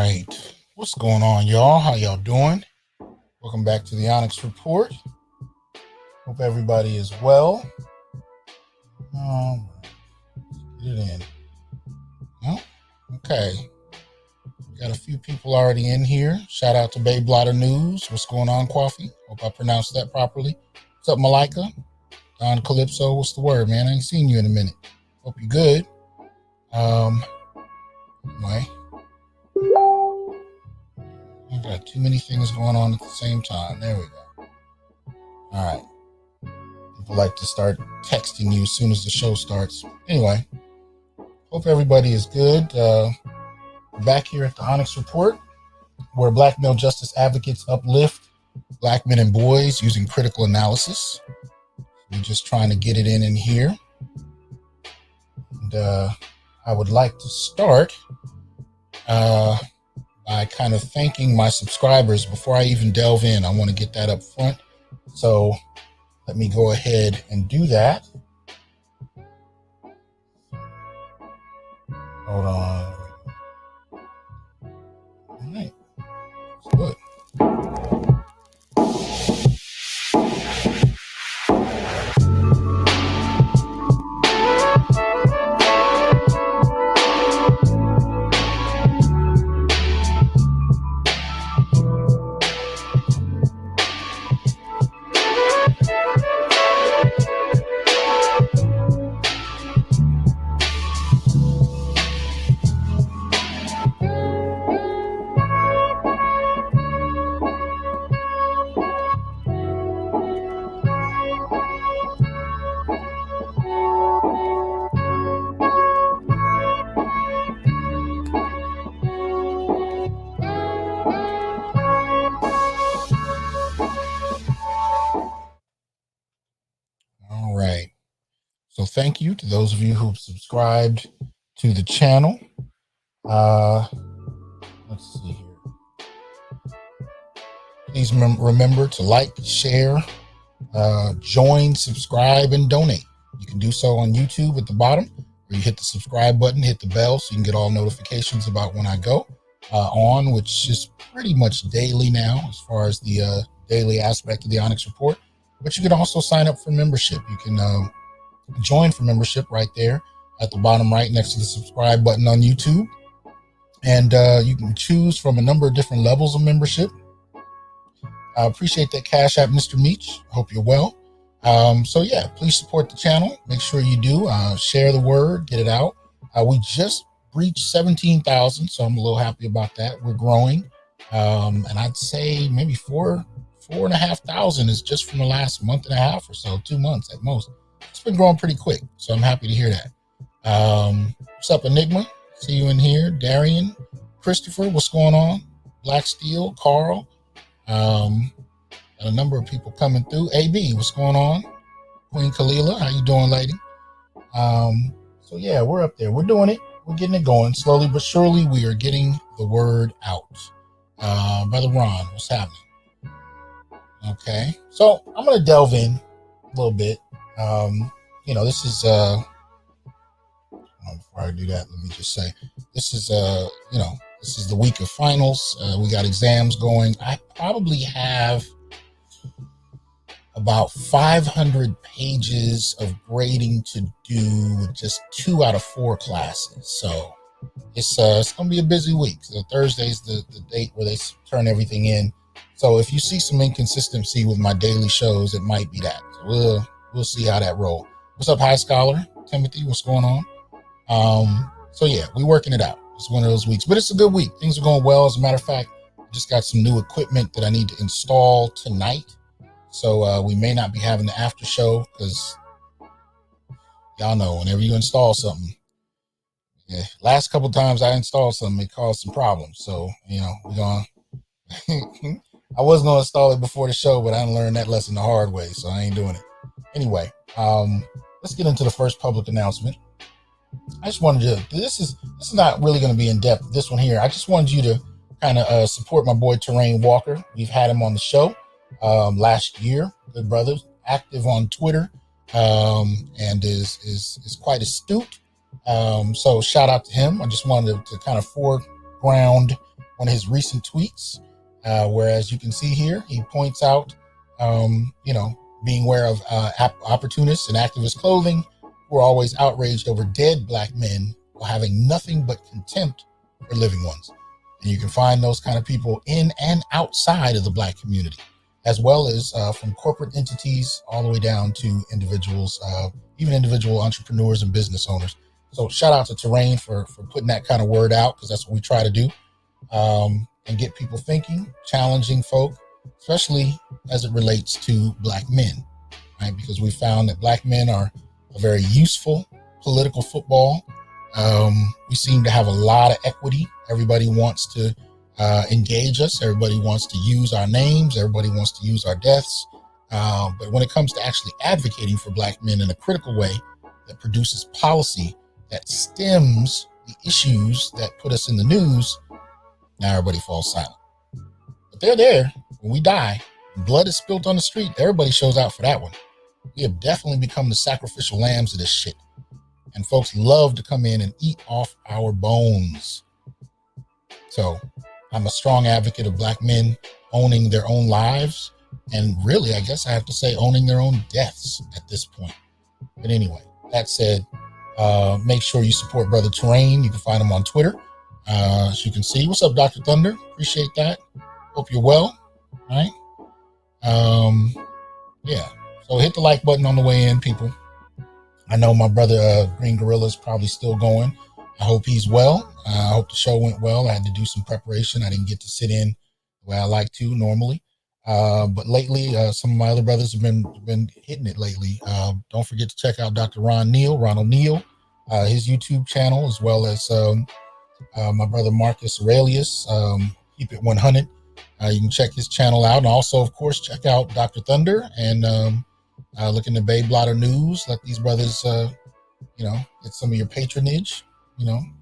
right. What's going on, y'all? How y'all doing? Welcome back to the Onyx Report. Hope everybody is well. Get it in. Oh, okay. We got a few people already in here. Shout out to Babe Blotter News. What's going on, Coffee? Hope I pronounced that properly. What's up, Malika? Don Calypso, what's the word, man? I ain't seen you in a minute. Hope you're good. Anyway. I got too many things going on at the same time. There we go. All right. People like to start texting you as soon as the show starts. Anyway, hope everybody is good. We're back here at the Onyx Report, where Black male justice advocates uplift Black men and boys using critical analysis. We're just trying to get it in here. And I would like to start by kind of thanking my subscribers. Before I even delve in, I want to get that up front. So let me go ahead and do that. Hold on. All right. That's good. So thank you to those of you who've subscribed to the channel. Let's see here. Please remember to like, share, join, subscribe, and donate. You can do so on YouTube at the bottom, where you hit the subscribe button, hit the bell so you can get all notifications about when I go on, which is pretty much daily now as far as the daily aspect of the Onyx Report. But you can also sign up for membership. You can join for membership right there at the bottom right next to the subscribe button on YouTube. And you can choose from a number of different levels of membership. I appreciate that Cash App, Mr. Meach. Hope you're well. So yeah, please support the channel. Make sure you do. Share the word, get it out. We just reached 17,000, so I'm a little happy about that. We're growing. And I'd say maybe 4,500 is just from the last month and a half or so, 2 months at most. It's been growing pretty quick, so I'm happy to hear that. What's up, Enigma? See you in here. Darian, Christopher, what's going on? Black Steel, Carl. And a number of people coming through. AB, what's going on? Queen Kalila, how you doing, lady? So yeah, we're up there. We're doing it. We're getting it going. Slowly but surely, we are getting the word out. Brother Ron, what's happening? Okay, so I'm going to delve in a little bit. This is, before I do that, let me just say, this is, this is the week of finals. We got exams going. I probably have about 500 pages of grading to do with just 2 out of 4 classes. So it's going to be a busy week. So Thursday's the date where they turn everything in. So if you see some inconsistency with my daily shows, it might be that. So we'll see how that rolls. What's up, High Scholar? Timothy, what's going on? So yeah, we're working it out. It's one of those weeks, but it's a good week. Things are going well. As a matter of fact, I just got some new equipment that I need to install tonight. So we may not be having the after show because y'all know whenever you install something, last couple times I installed something, it caused some problems. So, we're going to, I was going to install it before the show, but I learned that lesson the hard way. So I ain't doing it. Anyway, let's get into the first public announcement. I just wanted to, this is not really going to be in depth, this one here. I just wanted you to kind of support my boy Terrain Walker. We've had him on the show last year. Good brother, active on Twitter, and is quite astute. So shout out to him. I just wanted to kind of foreground one of his recent tweets, where, as you can see here, he points out, being aware of opportunists and activist clothing who are always outraged over dead Black men while having nothing but contempt for living ones. And you can find those kind of people in and outside of the Black community, as well as from corporate entities all the way down to individuals, even individual entrepreneurs and business owners. So shout out to Terrain for putting that kind of word out, because that's what we try to do, and get people thinking, challenging folk, especially as it relates to Black men, right? Because we found that Black men are a very useful political football. We seem to have a lot of equity. Everybody wants to engage us. Everybody wants to use our names. Everybody wants to use our deaths. But when it comes to actually advocating for Black men in a critical way that produces policy that stems the issues that put us in the news, now everybody falls silent. But they're there when we die. Blood is spilled on the street. Everybody shows out for that one. We have definitely become the sacrificial lambs of this shit. And folks love to come in and eat off our bones. So I'm a strong advocate of Black men owning their own lives. And really, I guess I have to say, owning their own deaths at this point. But anyway, that said, make sure you support Brother Terrain. You can find him on Twitter. As you can see. What's up, Dr. Thunder? Appreciate that. Hope you're well. All right. Yeah. So hit the like button on the way in, people. I know my brother Green Gorilla is probably still going. I hope he's well. I hope the show went well. I had to do some preparation. I didn't get to sit in the way I like to normally. But lately, some of my other brothers have been hitting it lately. Don't forget to check out Dr. Ronald Neal, his YouTube channel, as well as my brother Marcus Aurelius, Keep It 100. You can check his channel out. And also, of course, check out Dr. Thunder and look in the Bay Blotter News. Let these brothers, get some of your patronage,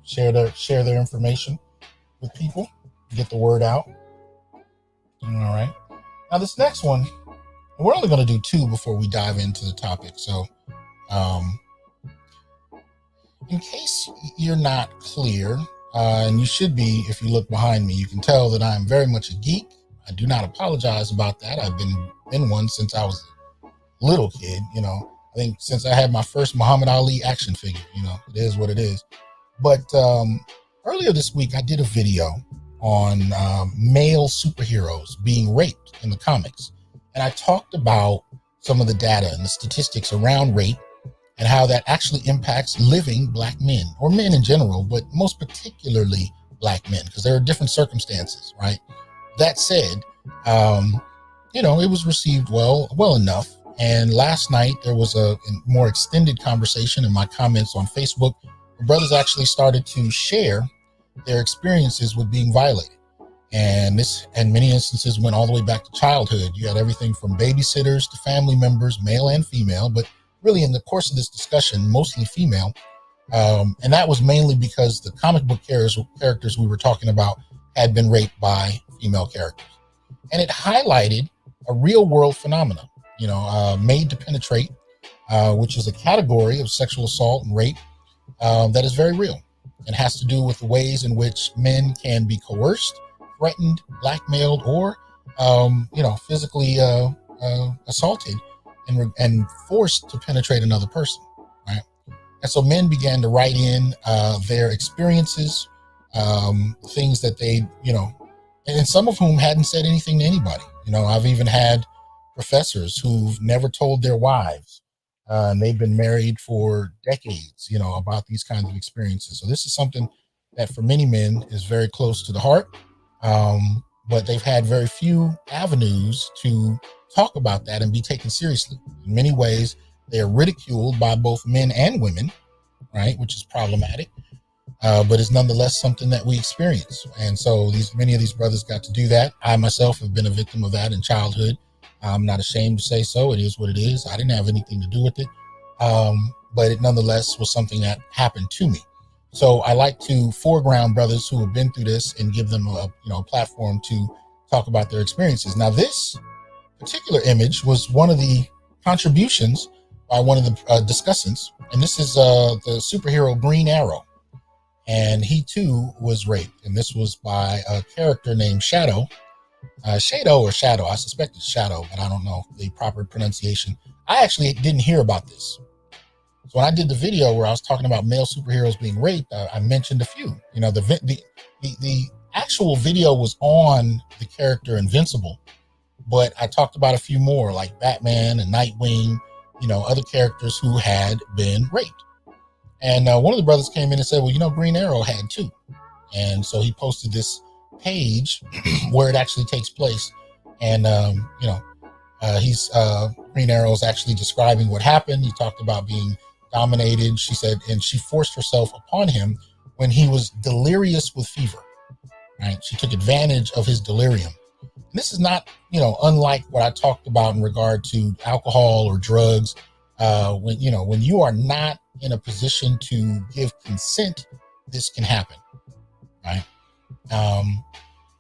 share their information with people, get the word out. All right. Now, this next one, we're only going to do two before we dive into the topic. So, in case you're not clear, and you should be, if you look behind me, you can tell that I'm very much a geek. I do not apologize about that. I've been one since I was a little kid. I think since I had my first Muhammad Ali action figure. It is what it is. But earlier this week, I did a video on male superheroes being raped in the comics. And I talked about some of the data and the statistics around rape and how that actually impacts living Black men, or men in general, but most particularly Black men, because there are different circumstances, right? That said, it was received well enough. And last night there was a more extended conversation in my comments on Facebook. The brothers actually started to share their experiences with being violated. And this, in many instances, went all the way back to childhood. You had everything from babysitters to family members, male and female, but really in the course of this discussion, mostly female. And that was mainly because the comic book characters we were talking about had been raped by female characters. And it highlighted a real world phenomenon, made to penetrate, which is a category of sexual assault and rape that is very real. It has to do with the ways in which men can be coerced, threatened, blackmailed, or, physically assaulted and forced to penetrate another person, right? And so men began to write in their experiences, things that they, and some of whom hadn't said anything to anybody. I've even had professors who've never told their wives, and they've been married for decades, about these kinds of experiences. So this is something that for many men is very close to the heart, but they've had very few avenues to talk about that and be taken seriously. In many ways, they are ridiculed by both men and women, right? Which is problematic, but it's nonetheless something that we experience. And so many of these brothers got to do that. I myself have been a victim of that in childhood. I'm not ashamed to say so. It is what it is. I didn't have anything to do with it, but it nonetheless was something that happened to me. So I like to foreground brothers who have been through this and give them a platform to talk about their experiences. Now, this particular image was one of the contributions by one of the discussants, and this is the superhero Green Arrow. and he too was raped. And this was by a character named Shadow. Shadow or Shadow. I suspect it's Shadow, but I don't know the proper pronunciation. I actually didn't hear about this. So when I did the video where I was talking about male superheroes being raped, I mentioned a few. You know, the actual video was on the character Invincible, but I talked about a few more like Batman and Nightwing, you know, other characters who had been raped. And one of the brothers came in and said, well, you know, Green Arrow had too. And so he posted this page where it actually takes place. And, you know, Green Arrow is actually describing what happened. He talked about being dominated, she said, and she forced herself upon him when he was delirious with fever, right? She took advantage of his delirium. And this is not, you know, unlike what I talked about in regard to alcohol or drugs. When you are not in a position to give consent, this can happen, right?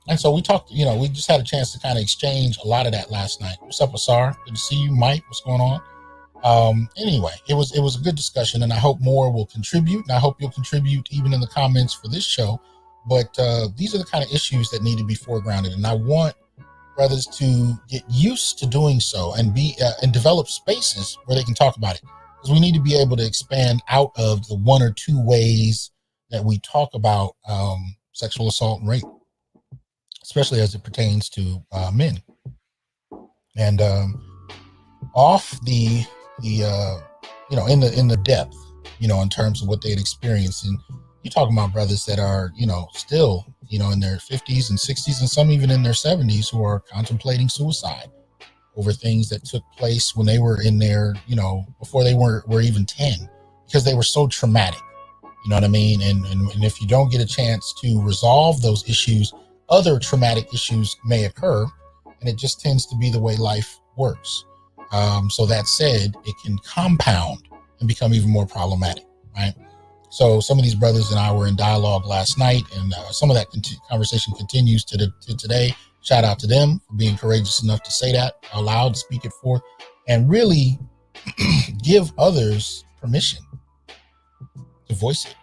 And so we talked, you know, we just had a chance to kind of exchange a lot of that last night. What's up, Asar? Good to see you. Mike, what's going on? Anyway, it was a good discussion, and I hope more will contribute, and I hope you'll contribute even in the comments for this show. But these are the kind of issues that need to be foregrounded, and I want brothers to get used to doing so and develop spaces where they can talk about it, because we need to be able to expand out of the one or two ways that we talk about sexual assault and rape, especially as it pertains to men. And off the you know, in the depth, you know, in terms of what they'd experienced, and you're talking about brothers that are, you know, still, you know, in their 50s and 60s and some even in their 70s who are contemplating suicide over things that took place when they were in their, you know, before they were even 10, because they were so traumatic. You know what I mean? And if you don't get a chance to resolve those issues, other traumatic issues may occur, and it just tends to be the way life works. So that said, it can compound and become even more problematic, right? So some of these brothers and I were in dialogue last night, and some of that conversation continues to today. Shout out to them for being courageous enough to say that out loud, to speak it forth, and really give others permission to voice it.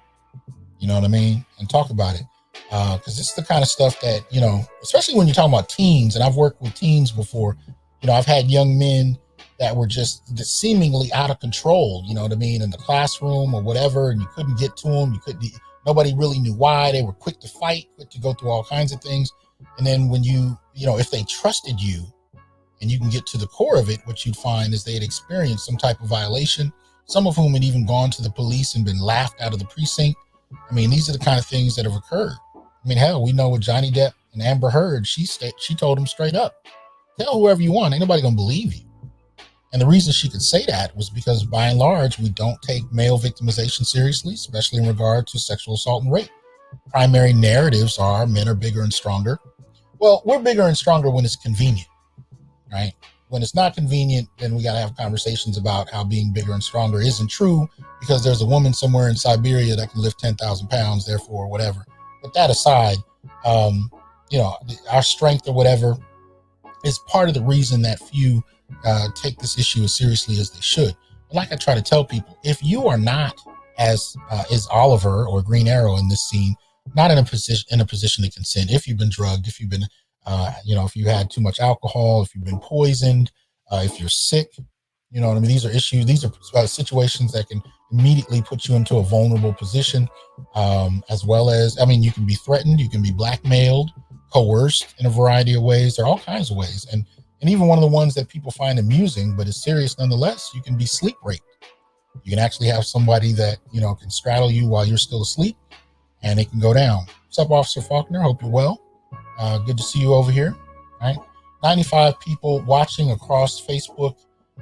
You know what I mean? And talk about it. Because it's the kind of stuff that, you know, especially when you're talking about teens, and I've worked with teens before, you know, I've had young men that were just seemingly out of control, you know what I mean, in the classroom or whatever, and you couldn't get to them. Nobody really knew why. They were quick to fight, quick to go through all kinds of things. And then when you know, if they trusted you and you can get to the core of it, what you'd find is they had experienced some type of violation, some of whom had even gone to the police and been laughed out of the precinct. I mean, these are the kind of things that have occurred. I mean, hell, we know with Johnny Depp and Amber Heard, she told him straight up, tell whoever you want, ain't nobody gonna believe you. And the reason she could say that was because by and large, we don't take male victimization seriously, especially in regard to sexual assault and rape. Primary narratives are men are bigger and stronger. Well, we're bigger and stronger when it's convenient, right? When it's not convenient, then we got to have conversations about how being bigger and stronger isn't true because there's a woman somewhere in Siberia that can lift 10,000 pounds, therefore, whatever. But that aside, you know, our strength or whatever is part of the reason that few take this issue as seriously as they should. But like I try to tell people, if you are not, as is Oliver or Green Arrow in this scene, not in a position to consent, if you've been drugged, if you've been, you know, if you had too much alcohol, if you've been poisoned, if you're sick, you know what I mean? These are issues, these are situations that can immediately put you into a vulnerable position, as well as, I mean, you can be threatened, you can be blackmailed, coerced in a variety of ways. There are all kinds of ways. And even one of the ones that people find amusing, but is serious nonetheless, you can be sleep raped. You can actually have somebody that, you know, can straddle you while you're still asleep, and it can go down. What's up, Officer Faulkner? Hope you're well. Good to see you over here. All right. 95 people watching across Facebook,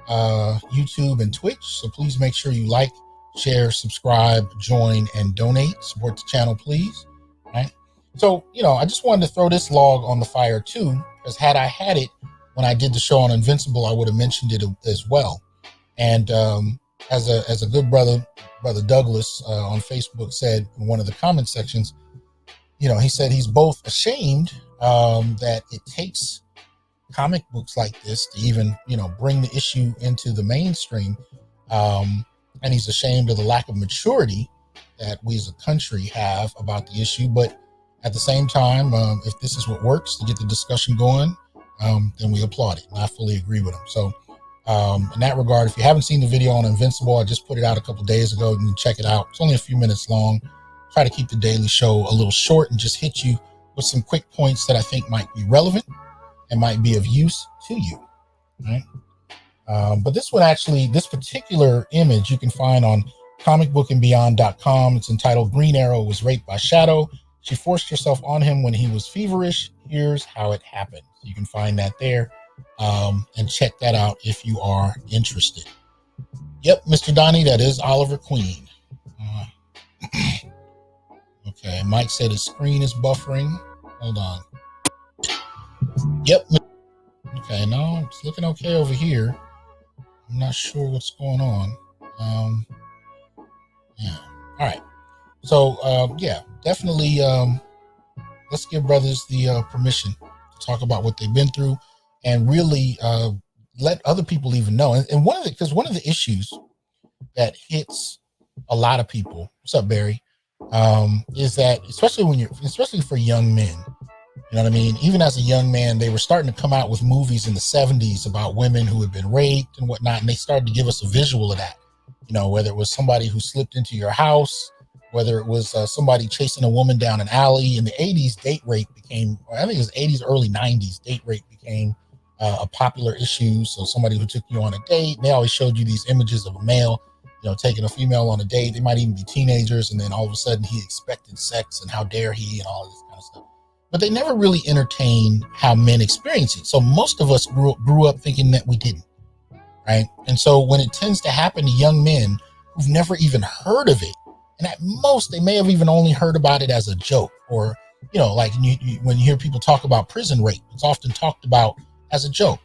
YouTube, and Twitch. So please make sure you like, share, subscribe, join, and donate. Support the channel, please. All right. So, you know, I just wanted to throw this log on the fire too, because had I had it when I did the show on Invincible, I would have mentioned it as well. And as a good brother Douglas on Facebook said in one of the comment sections, you know, he said he's both ashamed that it takes comic books like this to even, you know, bring the issue into the mainstream, and he's ashamed of the lack of maturity that we as a country have about the issue. But at the same time, if this is what works to get the discussion going, then we applaud it. And I fully agree with him. So in that regard, if you haven't seen the video on Invincible, I just put it out a couple days ago. You can check it out. It's only a few minutes long. Try to keep the daily show a little short and just hit you with some quick points that I think might be relevant and might be of use to you. Right? But this one actually, this particular image you can find on comicbookandbeyond.com. It's entitled Green Arrow Was Raped by Shadow. She forced herself on him when he was feverish. Here's how it happened. You can find that there and check that out if you are interested. Yep, Mr. Donnie, that is Oliver Queen. Okay, Mike said his screen is buffering. Hold on. Yep. Okay, no, it's looking okay over here. I'm not sure what's going on. Yeah. All right. So, yeah, definitely let's give brothers the permission to talk about what they've been through and really let other people even know. And one of the issues that hits a lot of people, what's up, Barry, is that especially for young men, you know what I mean? Even as a young man, they were starting to come out with movies in the 70s about women who had been raped and whatnot. And they started to give us a visual of that, you know, whether it was somebody who slipped into your house, whether it was somebody chasing a woman down an alley. In the 80s, date rape became, I think it was 80s, early 90s, date rape became a popular issue. So somebody who took you on a date, they always showed you these images of a male, you know, taking a female on a date. They might even be teenagers. And then all of a sudden he expected sex and how dare he and all this kind of stuff. But they never really entertained how men experience it. So most of us grew up thinking that we didn't, right? And so when it tends to happen to young men who've never even heard of it, and at most they may have even only heard about it as a joke, or, you know, like when you hear people talk about prison rape, it's often talked about as a joke.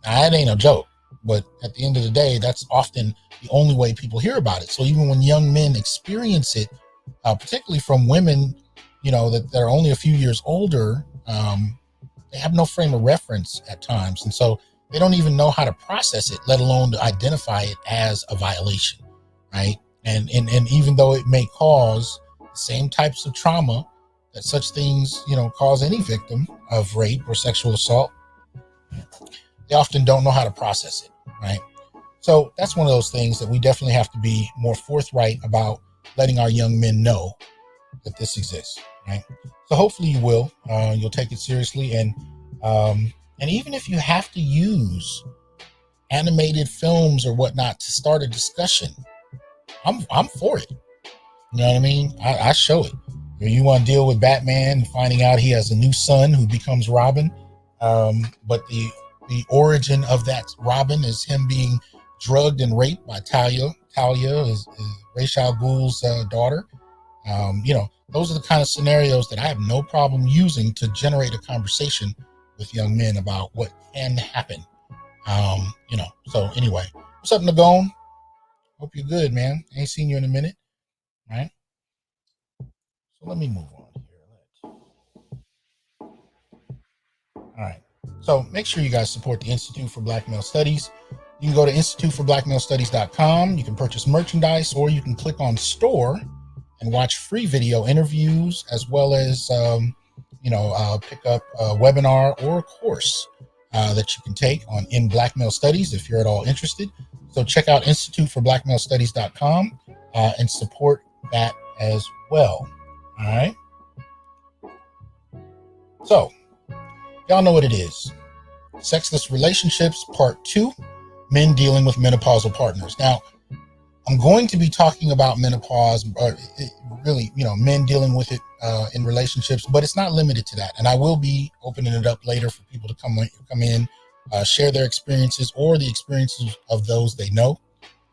Now, it ain't a joke, but at the end of the day, that's often the only way people hear about it. So even when young men experience it, particularly from women, you know, that are only a few years older, they have no frame of reference at times. And so they don't even know how to process it, let alone to identify it as a violation, right? And even though it may cause the same types of trauma that such things, you know, cause any victim of rape or sexual assault, they often don't know how to process it, right? So that's one of those things that we definitely have to be more forthright about, letting our young men know that this exists, right? So hopefully you will, you'll take it seriously. And even if you have to use animated films or whatnot to start a discussion, I'm for it. You know what I mean? I show it. If you want to deal with Batman finding out he has a new son who becomes Robin, but the origin of that Robin is him being drugged and raped by Talia. Talia is Ra's al Ghul's daughter. You know, those are the kind of scenarios that I have no problem using to generate a conversation with young men about what can happen. You know, so anyway, what's up, Nagone? Hope you're good, man. Ain't seen you in a minute, right? So let me move on here. All right. So make sure you guys support the Institute for Black Male Studies. You can go to instituteforblackmalestudies.com. You can purchase merchandise, or you can click on store and watch free video interviews, as well as, pick up a webinar or a course that you can take in Black Male Studies if you're at all interested. So check out instituteforblackmalestudies.com and support that as well. All right. So y'all know what it is. Sexless Relationships Part 2, Men Dealing with Menopausal Partners. Now, I'm going to be talking about menopause, or really, you know, men dealing with it in relationships, but it's not limited to that. And I will be opening it up later for people to come in, share their experiences or the experiences of those they know.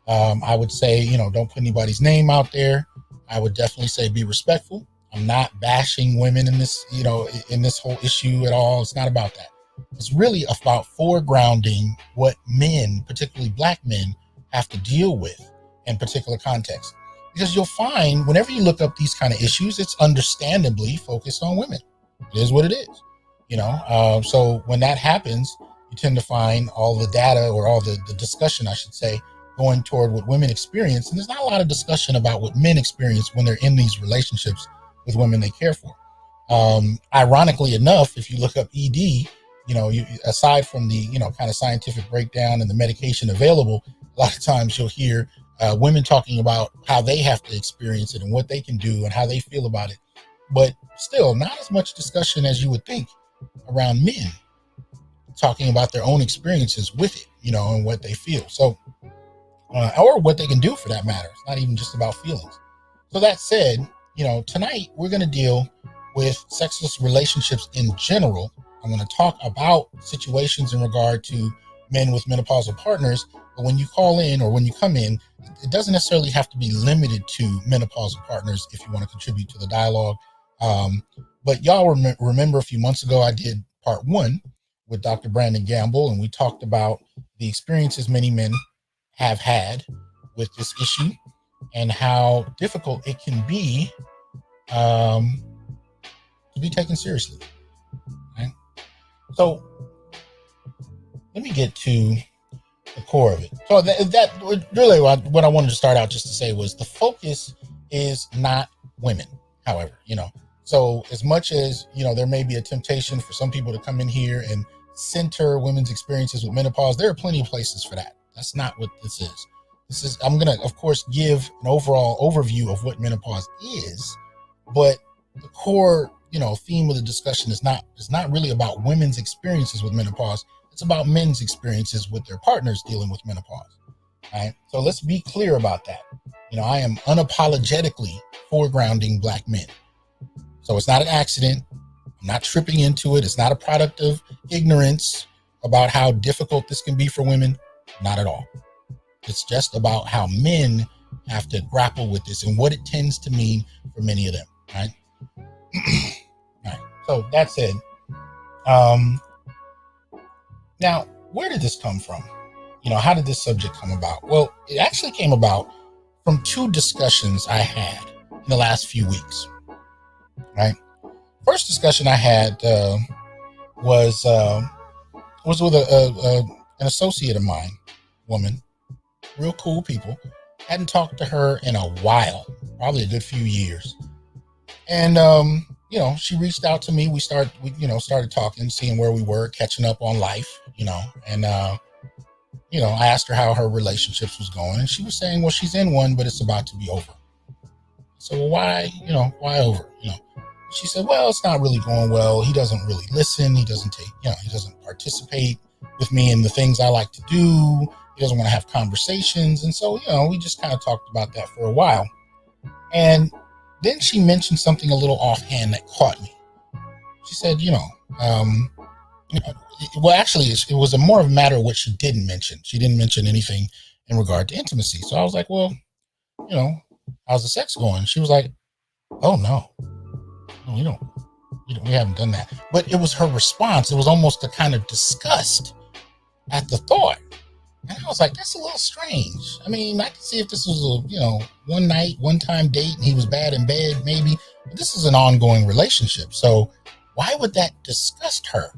I would say, you know, don't put anybody's name out there. I would definitely say be respectful. I'm not bashing women in this, you know, in this whole issue at all. It's not about that. It's really about foregrounding what men, particularly Black men, have to deal with in particular contexts. Because you'll find whenever you look up these kind of issues, it's understandably focused on women. It is what it is, you know. So when that happens, you tend to find all the data, or all the discussion, I should say, going toward what women experience. And there's not a lot of discussion about what men experience when they're in these relationships with women they care for. Ironically enough, if you look up ED, aside from the, kind of scientific breakdown and the medication available, a lot of times you'll hear women talking about how they have to experience it and what they can do and how they feel about it. But still, not as much discussion as you would think around men talking about their own experiences with it, and what they feel. So, or what they can do for that matter. It's not even just about feelings. So that said, tonight we're going to deal with sexless relationships in general. I'm going to talk about situations in regard to men with menopausal partners. But when you call in or when you come in, it doesn't necessarily have to be limited to menopausal partners if you want to contribute to the dialogue. But y'all remember a few months ago, I did part 1 with Dr. Brandon Gamble, and we talked about the experiences many men have had with this issue and how difficult it can be to be taken seriously. Right? So let me get to the core of it. So that really what I wanted to start out just to say was the focus is not women, however, So as much as, there may be a temptation for some people to come in here and center women's experiences with menopause, there are plenty of places for that. That's not what this is. I'm going to, of course, give an overall overview of what menopause is, but the core, theme of the discussion is not really about women's experiences with menopause. It's about men's experiences with their partners dealing with menopause. Right? So let's be clear about that. I am unapologetically foregrounding Black men. So it's not an accident. I'm not tripping into it. It's not a product of ignorance about how difficult this can be for women. Not at all. It's just about how men have to grapple with this and what it tends to mean for many of them. Right? Right. So that said, now, where did this come from? How did this subject come about? Well, it actually came about from 2 discussions I had in the last few weeks. Right. First discussion I had was with an associate of mine, woman, real cool people. Hadn't talked to her in a while, probably a good few years. And she reached out to me. We started talking, seeing where we were, catching up on life, and I asked her how her relationships was going, and she was saying, well, she's in one, but it's about to be over. So why over? She said, well, it's not really going well. He doesn't really listen. He doesn't he doesn't participate with me in the things I like to do. He doesn't want to have conversations. And so, we just kind of talked about that for a while. And then she mentioned something a little offhand that caught me. She said, well, actually, it was more of a matter of what she didn't mention. She didn't mention anything in regard to intimacy. So I was like, well, how's the sex going? She was like, oh, no, we haven't done that. But it was her response. It was almost a kind of disgust at the thought. And I was like, that's a little strange. I mean, I can see if this was a, one night, one time date and he was bad in bed, maybe. But this is an ongoing relationship. So why would that disgust her?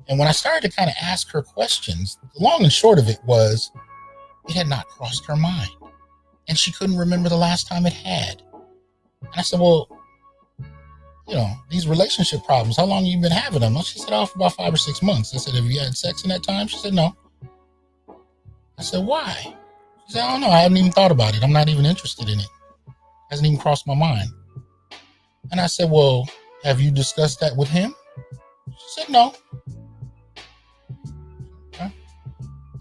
And when I started to kind of ask her questions, the long and short of it was, it had not crossed her mind. And she couldn't remember the last time it had. And I said, well, these relationship problems, how long have you been having them? Well, she said, for about 5 or 6 months. I said, have you had sex in that time? She said, no. I said, why? She said, I don't know. I haven't even thought about it. I'm not even interested in it. Hasn't even crossed my mind. And I said, well, have you discussed that with him? She said, no. Okay.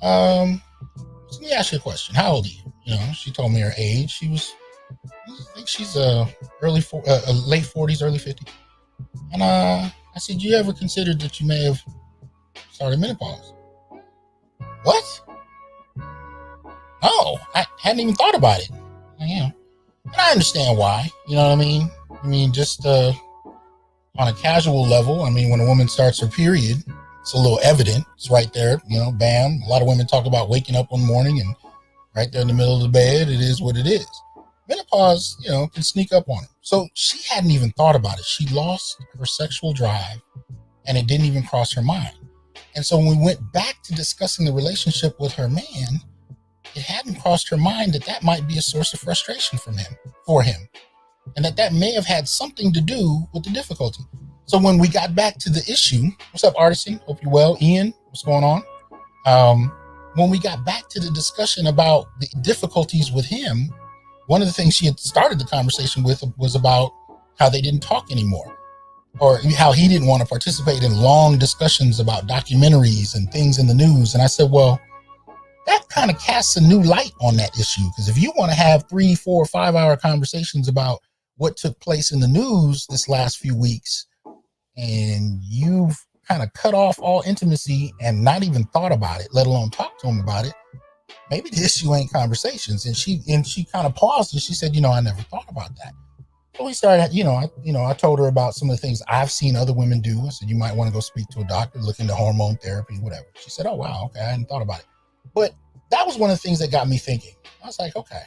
So let me ask you a question. How old are you? She told me her age. I think she's late 40s, early 50s. And I said, you ever considered that you may have started menopause? What? No, I hadn't even thought about it. And I understand why. You know what I mean? I mean, just on a casual level, when a woman starts her period, it's a little evident. It's right there, bam. A lot of women talk about waking up one morning and right there in the middle of the bed, it is what it is. Menopause, can sneak up on it. So she hadn't even thought about it. She lost her sexual drive and it didn't even cross her mind. And so when we went back to discussing the relationship with her man, it hadn't crossed her mind that that might be a source of frustration for him, and that may have had something to do with the difficulty. So when we got back to the issue, what's up, Artisan? Hope you're well. Ian, what's going on? When we got back to the discussion about the difficulties with him, one of the things she had started the conversation with was about how they didn't talk anymore, or how he didn't want to participate in long discussions about documentaries and things in the news. And I said, well, that kind of casts a new light on that issue, because if you want to have 3, 4, 5 hour conversations about what took place in the news this last few weeks, and you've kind of cut off all intimacy and not even thought about it, let alone talk to him about it, maybe the issue ain't conversations. And she kind of paused and she said, I never thought about that. So we started, I told her about some of the things I've seen other women do. I said, you might want to go speak to a doctor, look into hormone therapy, whatever. She said, oh, wow, okay, I hadn't thought about it. But that was one of the things that got me thinking. I was like, okay,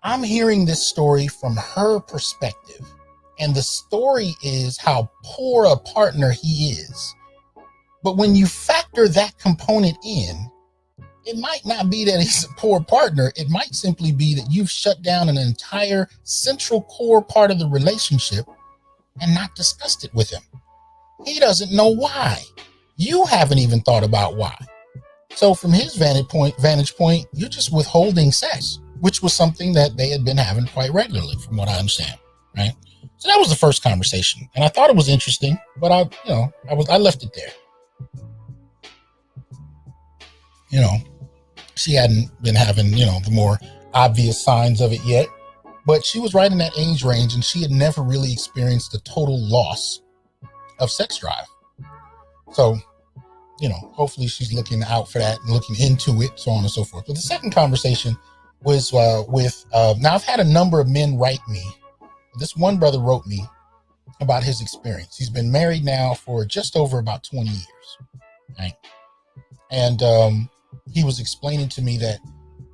I'm hearing this story from her perspective. And the story is how poor a partner he is. But when you factor that component in, it might not be that he's a poor partner. It might simply be that you've shut down an entire central core part of the relationship and not discussed it with him. He doesn't know why. You haven't even thought about why. So from his vantage point, you're just withholding sex, which was something that they had been having quite regularly, from what I understand, right? So that was the first conversation, and I thought it was interesting, but I left it there. She hadn't been having, the more obvious signs of it yet, but she was right in that age range, and she had never really experienced a total loss of sex drive. So, hopefully she's looking out for that and looking into it, so on and so forth. But the second conversation was now I've had a number of men write me. This one brother wrote me about his experience. He's been married now for just over about 20 years, right? And he was explaining to me that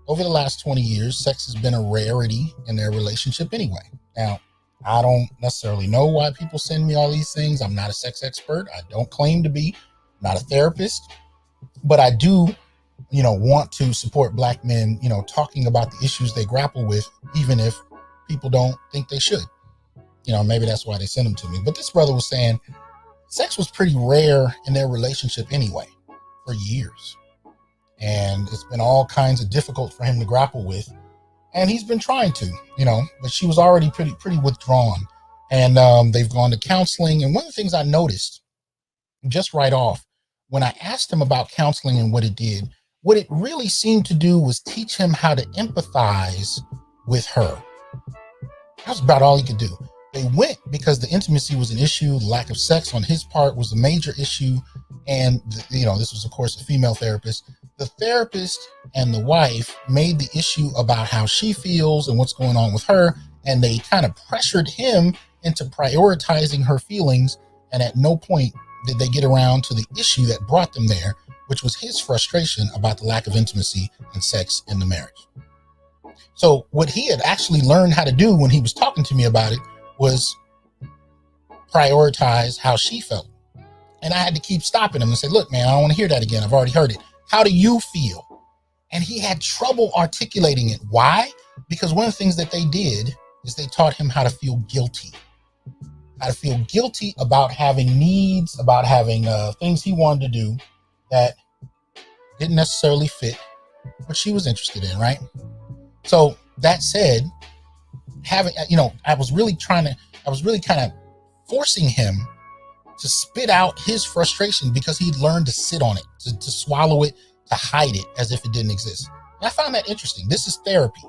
over the last 20 years, sex has been a rarity in their relationship anyway. Now, I don't necessarily know why people send me all these things. I'm not a sex expert. I don't claim to be. I'm not a therapist. But I do, want to support Black men, talking about the issues they grapple with, even if people don't think they should. Maybe that's why they send them to me. But this brother was saying sex was pretty rare in their relationship anyway for years. And it's been all kinds of difficult for him to grapple with. And he's been trying to, but she was already pretty withdrawn. And they've gone to counseling. And one of the things I noticed just right off, when I asked him about counseling and what it did, what it really seemed to do was teach him how to empathize with her. That was about all he could do. They went because the intimacy was an issue. The lack of sex on his part was a major issue. And, this was, of course, a female therapist. The therapist and the wife made the issue about how she feels and what's going on with her. And they kind of pressured him into prioritizing her feelings. And at no point did they get around to the issue that brought them there, which was his frustration about the lack of intimacy and sex in the marriage. So what he had actually learned how to do when he was talking to me about it was prioritize how she felt. And I had to keep stopping him and say, look, man, I don't want to hear that again. I've already heard it. How do you feel? And he had trouble articulating it. Why? Because one of the things that they did is they taught him how to feel guilty. How to feel guilty about having needs, about having things he wanted to do that didn't necessarily fit what she was interested in, right? So that said, I was really kind of forcing him to spit out his frustration because he'd learned to sit on it, to swallow it, to hide it as if it didn't exist. And I found that interesting. This is therapy.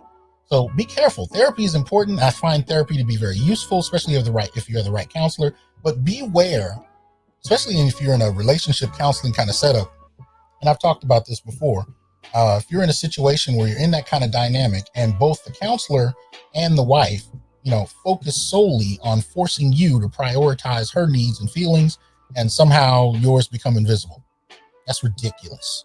So be careful. Therapy is important. I find therapy to be very useful, especially if you're the right counselor. But beware, especially if you're in a relationship counseling kind of setup. And I've talked about this before. If you're in a situation where you're in that kind of dynamic and both the counselor and the wife, focus solely on forcing you to prioritize her needs and feelings, and somehow yours become invisible. That's ridiculous.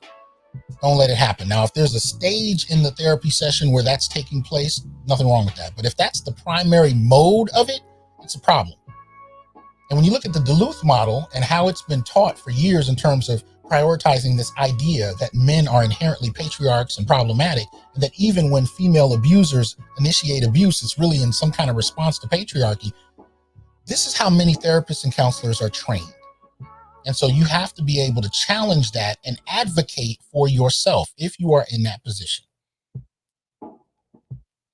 Don't let it happen. Now, if there's a stage in the therapy session where that's taking place, nothing wrong with that. But if that's the primary mode of it, it's a problem. And when you look at the Duluth model and how it's been taught for years in terms of prioritizing this idea that men are inherently patriarchs and problematic, and that even when female abusers initiate abuse, it's really in some kind of response to patriarchy. This is how many therapists and counselors are trained. And so you have to be able to challenge that and advocate for yourself if you are in that position.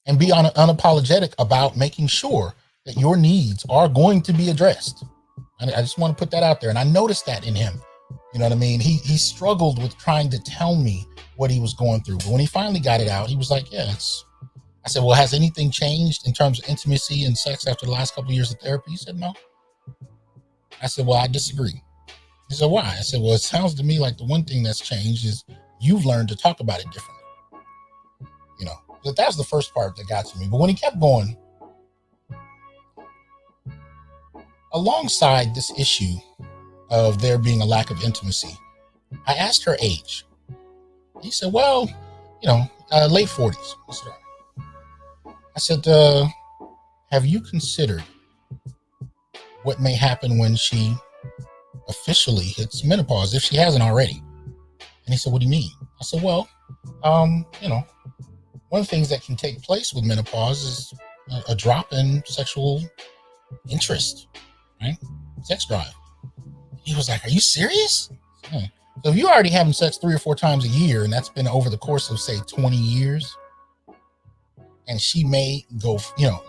And be unapologetic about making sure that your needs are going to be addressed. And I just want to put that out there. And I noticed that in him. You know what I mean? He struggled with trying to tell me what he was going through. But when he finally got it out, he was like, yeah, I said, well, has anything changed in terms of intimacy and sex after the last couple of years of therapy? He said, no. I said, well, I disagree. He said, why? I said, well, it sounds to me like the one thing that's changed is you've learned to talk about it differently. You know, but that was the first part that got to me. But when he kept going, alongside this issue of there being a lack of intimacy, I asked her age. He said, well, you know, late 40s. I said, have you considered what may happen when she officially hits menopause, if she hasn't already? And he said, what do you mean? I said, well, you know, one of the things that can take place with menopause is a drop in sexual interest, right? Sex drive. He was like, are you serious? So if you're already having sex 3 or 4 times a year, and that's been over the course of, say, 20 years, and she may go, you know,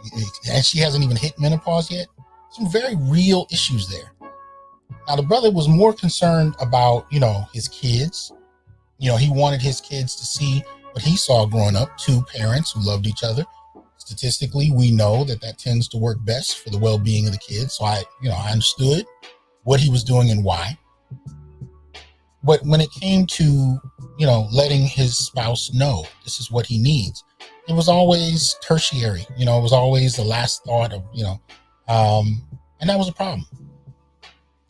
and she hasn't even hit menopause yet, some very real issues there. Now, the brother was more concerned about, you know, his kids. You know, he wanted his kids to see what he saw growing up, 2 parents who loved each other. Statistically, we know that tends to work best for the well-being of the kids. So I understood what he was doing and why. But when it came to, you know, letting his spouse know this is what he needs, it was always tertiary. You know, it was always the last thought of, you know, and that was a problem.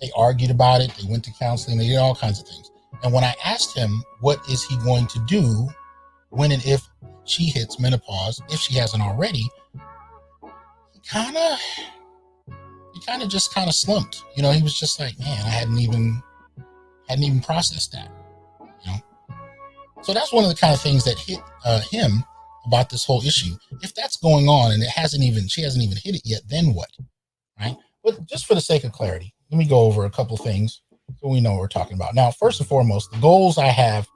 They argued about it. They went to counseling. They did all kinds of things. And when I asked him, what is he going to do when and if she hits menopause, if she hasn't already, he kind of just slumped. You know, he was just like, man, I hadn't even processed that, you know? So that's one of the kind of things that hit him about this whole issue. If that's going on and she hasn't even hit it yet, then what, right? But just for the sake of clarity, let me go over a couple things so we know what we're talking about. Now, first and foremost, the goals I have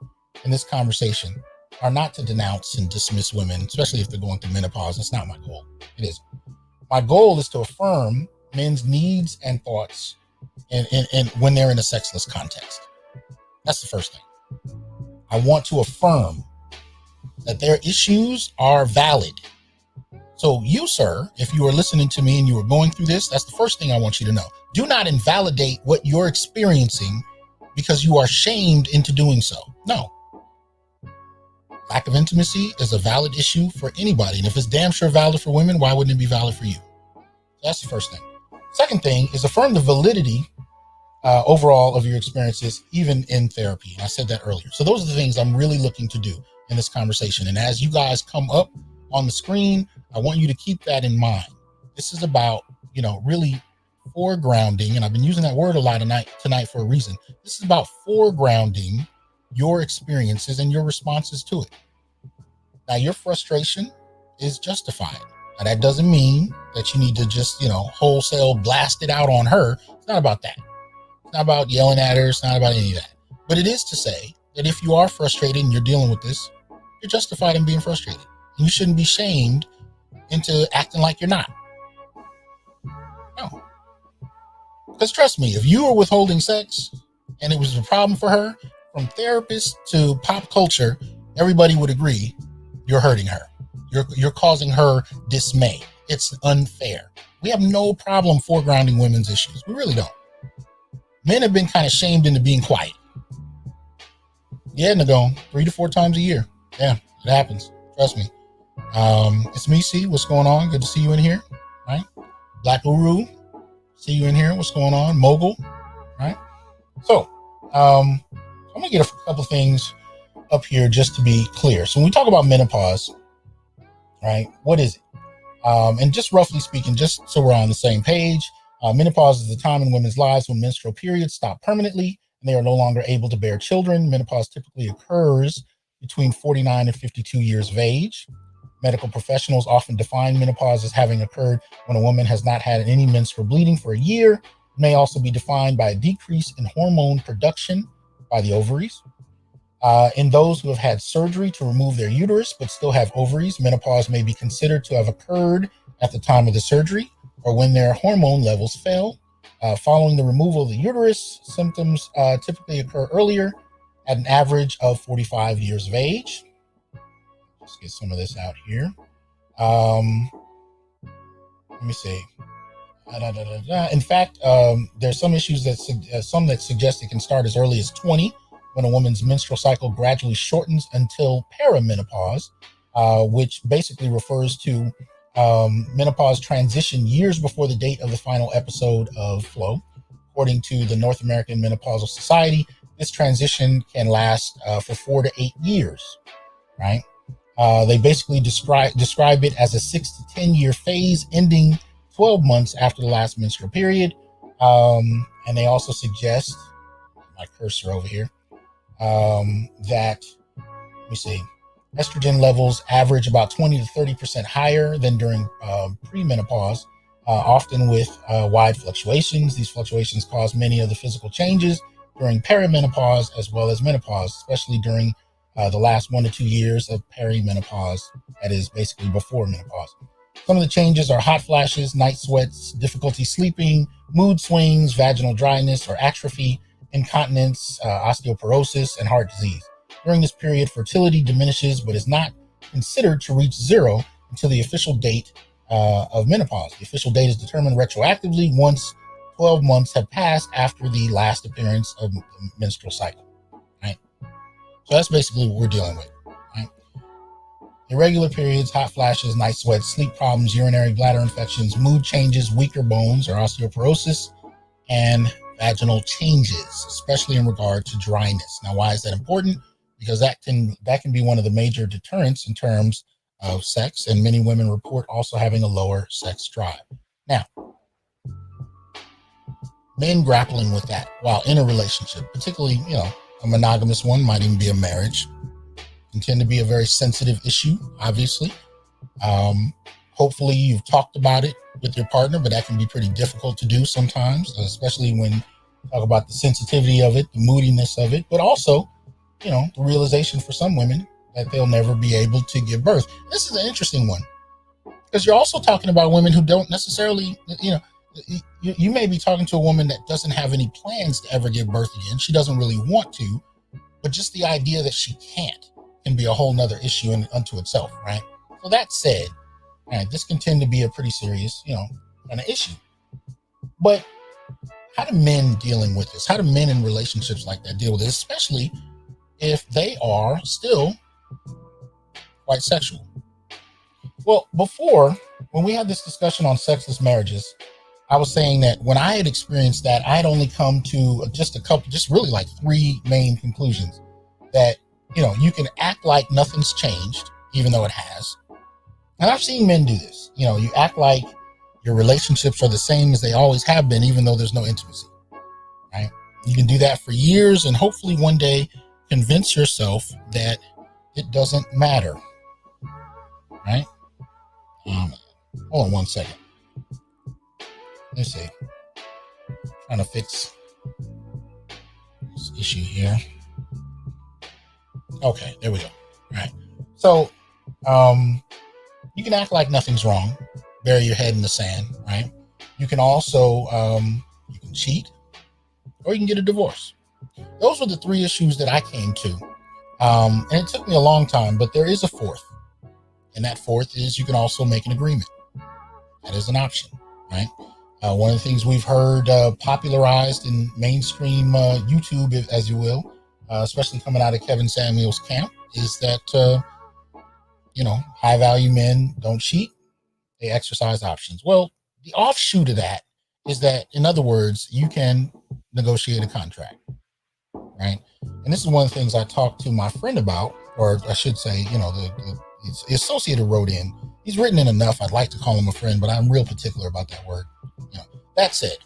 in this conversation are not to denounce and dismiss women, especially if they're going through menopause. That's not my goal. It isn't. My goal is to affirm men's needs and thoughts and when they're in a sexless context. That's the first thing. I want to affirm that their issues are valid. So you, sir, if you are listening to me and you are going through this, that's the first thing I want you to know. Do not invalidate what you're experiencing because you are shamed into doing so. No. Lack of intimacy is a valid issue for anybody. And if it's damn sure valid for women, why wouldn't it be valid for you? So that's the first thing. Second thing is affirm the validity overall of your experiences, even in therapy. And I said that earlier. So those are the things I'm really looking to do in this conversation. And as you guys come up on the screen, I want you to keep that in mind. This is about, you know, really foregrounding, and I've been using that word a lot tonight for a reason. This is about foregrounding your experiences and your responses to it. Now, your frustration is justified. Now, that doesn't mean that you need to just, you know, wholesale blast it out on her. It's not about that. It's not about yelling at her. It's not about any of that. But it is to say that if you are frustrated and you're dealing with this, you're justified in being frustrated. And you shouldn't be shamed into acting like you're not. No. Because trust me, if you were withholding sex and it was a problem for her, from therapists to pop culture, everybody would agree you're hurting her. You're causing her dismay. It's unfair. We have no problem foregrounding women's issues. We really don't. Men have been kind of shamed into being quiet. Yeah, Nagone, 3 to 4 times a year. Yeah, it happens. Trust me. It's me, C. What's going on? Good to see you in here. Right? Black Uru. See you in here. What's going on? Mogul. Right? So, I'm going to get a couple things up here just to be clear. So when we talk about menopause, right, what is it? And just roughly speaking, just so we're on the same page, menopause is the time in women's lives when menstrual periods stop permanently and they are no longer able to bear children. Menopause typically occurs between 49 and 52 years of age. Medical professionals often define menopause as having occurred when a woman has not had any menstrual bleeding for a year. It may also be defined by a decrease in hormone production by the ovaries. In those who have had surgery to remove their uterus but still have ovaries, menopause may be considered to have occurred at the time of the surgery or when their hormone levels fell. Following the removal of the uterus, symptoms typically occur earlier at an average of 45 years of age. Let's get some of this out here. Let me see. In fact, there's some issues that suggest it can start as early as 20, when a woman's menstrual cycle gradually shortens until perimenopause, which basically refers to menopause transition years before the date of the final episode of flow. According to the North American Menopausal Society, this transition can last for 4 to 8 years, right? They basically describe it as a 6 to 10 year phase ending 12 months after the last menstrual period. And they also suggest, my cursor over here, that, let me see, estrogen levels average about 20 to 30% higher than during premenopause, often with wide fluctuations. These fluctuations cause many of the physical changes during perimenopause as well as menopause, especially during the last 1 to 2 years of perimenopause, that is basically before menopause. Some of the changes are hot flashes, night sweats, difficulty sleeping, mood swings, vaginal dryness or atrophy, incontinence, osteoporosis, and heart disease. During this period, fertility diminishes but is not considered to reach zero until the official date of menopause. The official date is determined retroactively once 12 months have passed after the last appearance of the menstrual cycle. Right? So that's basically what we're dealing with. Right? Irregular periods, hot flashes, night sweats, sleep problems, urinary bladder infections, mood changes, weaker bones or osteoporosis, and vaginal changes, especially in regard to dryness. Now, why is that important? Because that can be one of the major deterrents in terms of sex, and many women report also having a lower sex drive. Now, men grappling with that while in a relationship, particularly, a monogamous one, might even be a marriage, can tend to be a very sensitive issue, obviously. Hopefully you've talked about it with your partner, but that can be pretty difficult to do sometimes, especially when you talk about the sensitivity of it, the moodiness of it, but also, the realization for some women that they'll never be able to give birth. This is an interesting one because you're also talking about women who don't necessarily, you may be talking to a woman that doesn't have any plans to ever give birth again. She doesn't really want to, but just the idea that she can't can be a whole nother issue unto itself, right? So that said, this can tend to be a pretty serious, kind of issue. But how do men dealing with this? How do men in relationships like that deal with it, especially if they are still quite sexual? Well, before, when we had this discussion on sexless marriages, I was saying that when I had experienced that, I had only come to just really like 3 main conclusions. That, you can act like nothing's changed, even though it has. And I've seen men do this. You act like your relationships are the same as they always have been, even though there's no intimacy, right? You can do that for years and hopefully one day convince yourself that it doesn't matter, right? Hold on one second. Let's see. Trying to fix this issue here. Okay, there we go. Right. So, you can act like nothing's wrong, bury your head in the sand, right? You can also, you can cheat, or you can get a divorce. Those were the 3 issues that I came to. And it took me a long time, but there is a 4th. And that 4th is you can also make an agreement. That is an option, right? One of the things we've heard popularized in mainstream YouTube, as you will, especially coming out of Kevin Samuel's camp, is that, high value men don't cheat. They exercise options. Well, the offshoot of that is that, in other words, you can negotiate a contract, right? And this is one of the things I talked to my friend about, or I should say, the associate who wrote in. He's written in enough. I'd like to call him a friend, but I'm real particular about that word. That said,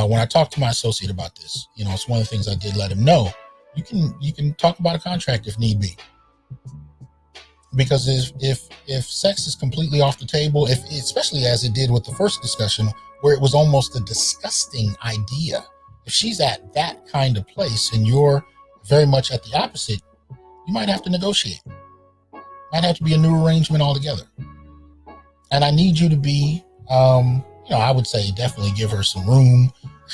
when I talked to my associate about this, it's one of the things I did let him know. You can talk about a contract if need be, because if sex is completely off the table, especially as it did with the first discussion, where it was almost a disgusting idea, if she's at that kind of place and you're very much at the opposite, you might have to negotiate. Might have to be a new arrangement altogether. And I need you to be, I would say definitely give her some room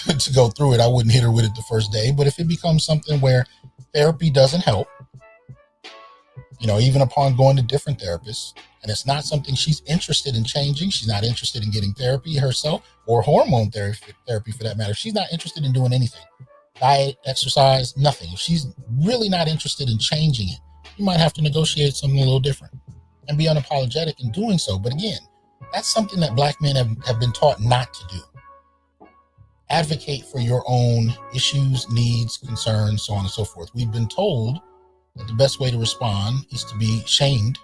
to go through it. I wouldn't hit her with it the first day, but if it becomes something where therapy doesn't help, even upon going to different therapists, and it's not something she's interested in changing, she's not interested in getting therapy herself, or hormone therapy for that matter. She's not interested in doing anything. Diet, exercise, nothing. If she's really not interested in changing it, you might have to negotiate something a little different and be unapologetic in doing so. But again, that's something that Black men have been taught not to do. Advocate for your own issues, needs, concerns, so on and so forth. We've been told that the best way to respond is to be shamed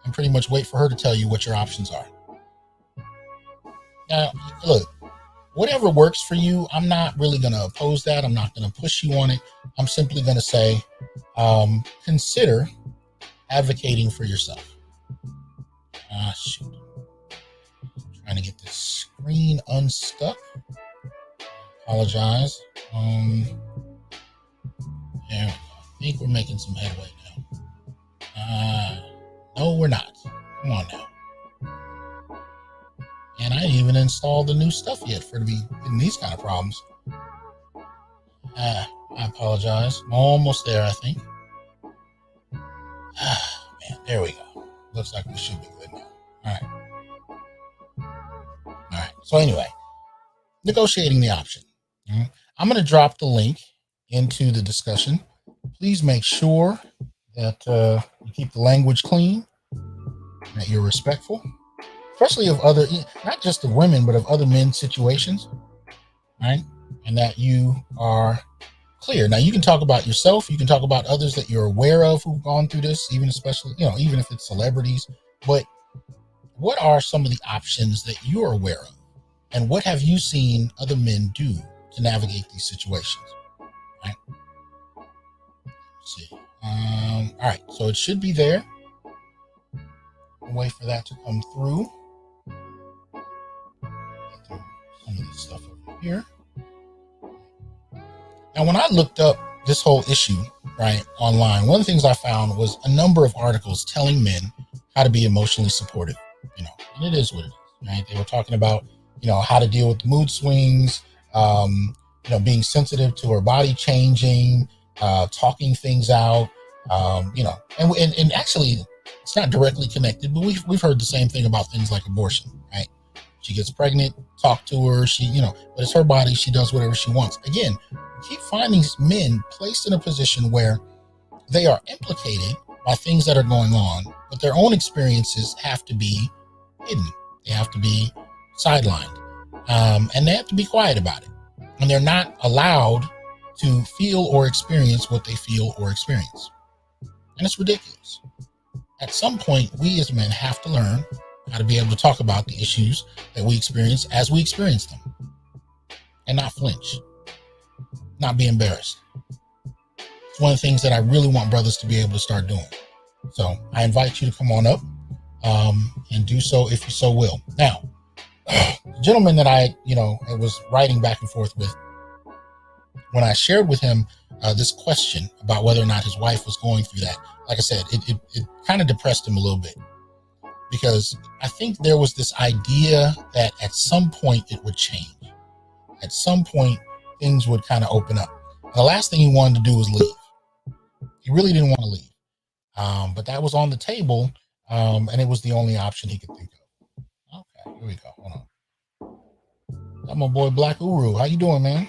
and pretty much wait for her to tell you what your options are. Now, look, whatever works for you, I'm not really going to oppose that. I'm not going to push you on it. I'm simply going to say, consider advocating for yourself. Shoot. I'm trying to get this screen unstuck. Apologize. There we go. I think we're making some headway now. No, we're not. Come on now. And I didn't even install the new stuff yet for to be getting these kind of problems. I apologize. I'm almost there, I think. Man, there we go. Looks like we should be good now. All right. So anyway, negotiating the option. I'm going to drop the link into the discussion. Please make sure that you keep the language clean, that you're respectful, especially of other, not just of women, but of other men's situations, right? And that you are clear. Now, you can talk about yourself. You can talk about others that you're aware of who've gone through this, even especially, even if it's celebrities. But what are some of the options that you're aware of? And what have you seen other men do to navigate these situations? Right? Let's see. All right. So it should be there. I'll wait for that to come through. Get through some of this stuff over here. Now, when I looked up this whole issue, right, online, one of the things I found was a number of articles telling men how to be emotionally supportive, and it is what it is, right? They were talking about, how to deal with mood swings, being sensitive to her body changing, talking things out, and actually it's not directly connected, but we've heard the same thing about things like abortion, right? She gets pregnant, talk to her, but it's her body, she does whatever she wants. Again, keep finding men placed in a position where they are implicated by things that are going on, but their own experiences have to be hidden. They have to be sidelined, and they have to be quiet about it. And they're not allowed to feel or experience what they feel or experience. And it's ridiculous. At some point, we as men have to learn how to be able to talk about the issues that we experience as we experience them, and not flinch, not be embarrassed. It's one of the things that I really want brothers to be able to start doing. So I invite you to come on up and do so if you so will. Now, the gentleman that I was writing back and forth with, when I shared with him this question about whether or not his wife was going through that, like I said, it kind of depressed him a little bit, because I think there was this idea that at some point it would change. At some point, things would kind of open up. And the last thing he wanted to do was leave. He really didn't want to leave. But that was on the table, and it was the only option he could think of. Okay, here we go. Hold on. That's my boy Black Uru. How you doing, man?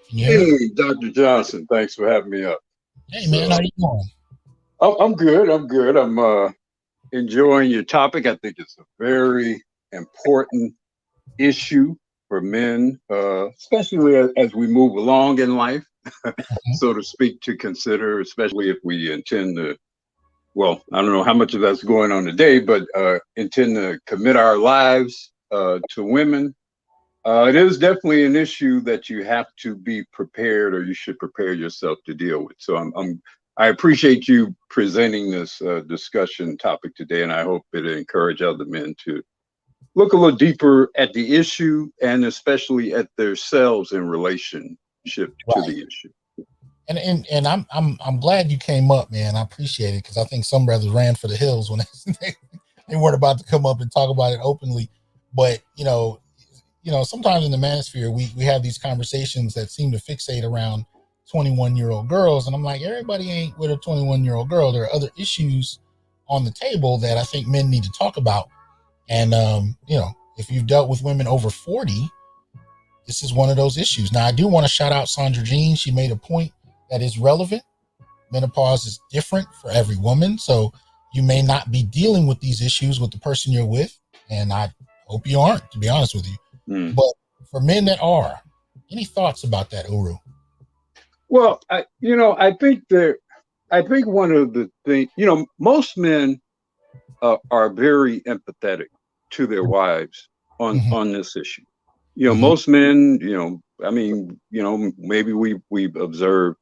Hey, Dr. Johnson. Thanks for having me up. Hey, man. How you doing? I'm good. I'm enjoying your topic. I think it's a very important issue for men, especially as we move along in life, so to speak, to consider, especially if we intend to, well, I don't know how much of that's going on today, but intend to commit our lives to women. It is definitely an issue that you have to be prepared, or you should prepare yourself to deal with. So I appreciate you presenting this discussion topic today, and I hope it encourage other men to look a little deeper at the issue, and especially at themselves in relationship to the issue. And I'm glad you came up, man. I appreciate it, because I think some brothers ran for the hills when they weren't about to come up and talk about it openly. But sometimes in the manosphere, we have these conversations that seem to fixate around 21-year-old girls, and I'm like, everybody ain't with a 21-year-old girl. There are other issues on the table that I think men need to talk about. And if you've dealt with women over 40, this is one of those issues. Now, I do want to shout out Sandra Jean. She made a point that is relevant. Menopause is different for every woman, so you may not be dealing with these issues with the person you're with, and I hope you aren't, to be honest with you. But for men that are, any thoughts about that, Uru? Well, I think one of the things, most men are very empathetic to their wives on this issue. Most men, maybe we've observed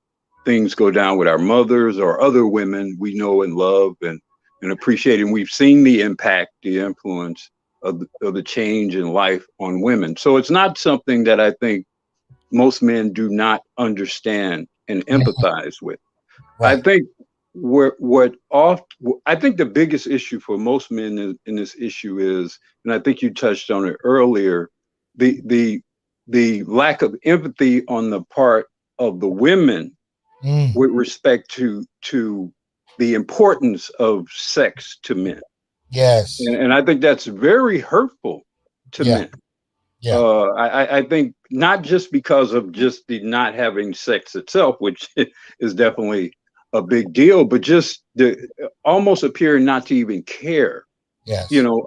things go down with our mothers or other women we know and love and appreciate, and we've seen the impact, the influence of the change in life on women. So it's not something that I think most men do not understand and empathize with. Right. I think I think the biggest issue for most men in this issue is, and I think you touched on it earlier, the lack of empathy on the part of the women with respect to the importance of sex to men. Yes. And I think that's very hurtful to men. Yeah. I think not just because of just the not having sex itself, which is definitely a big deal, but just the almost appearing not to even care,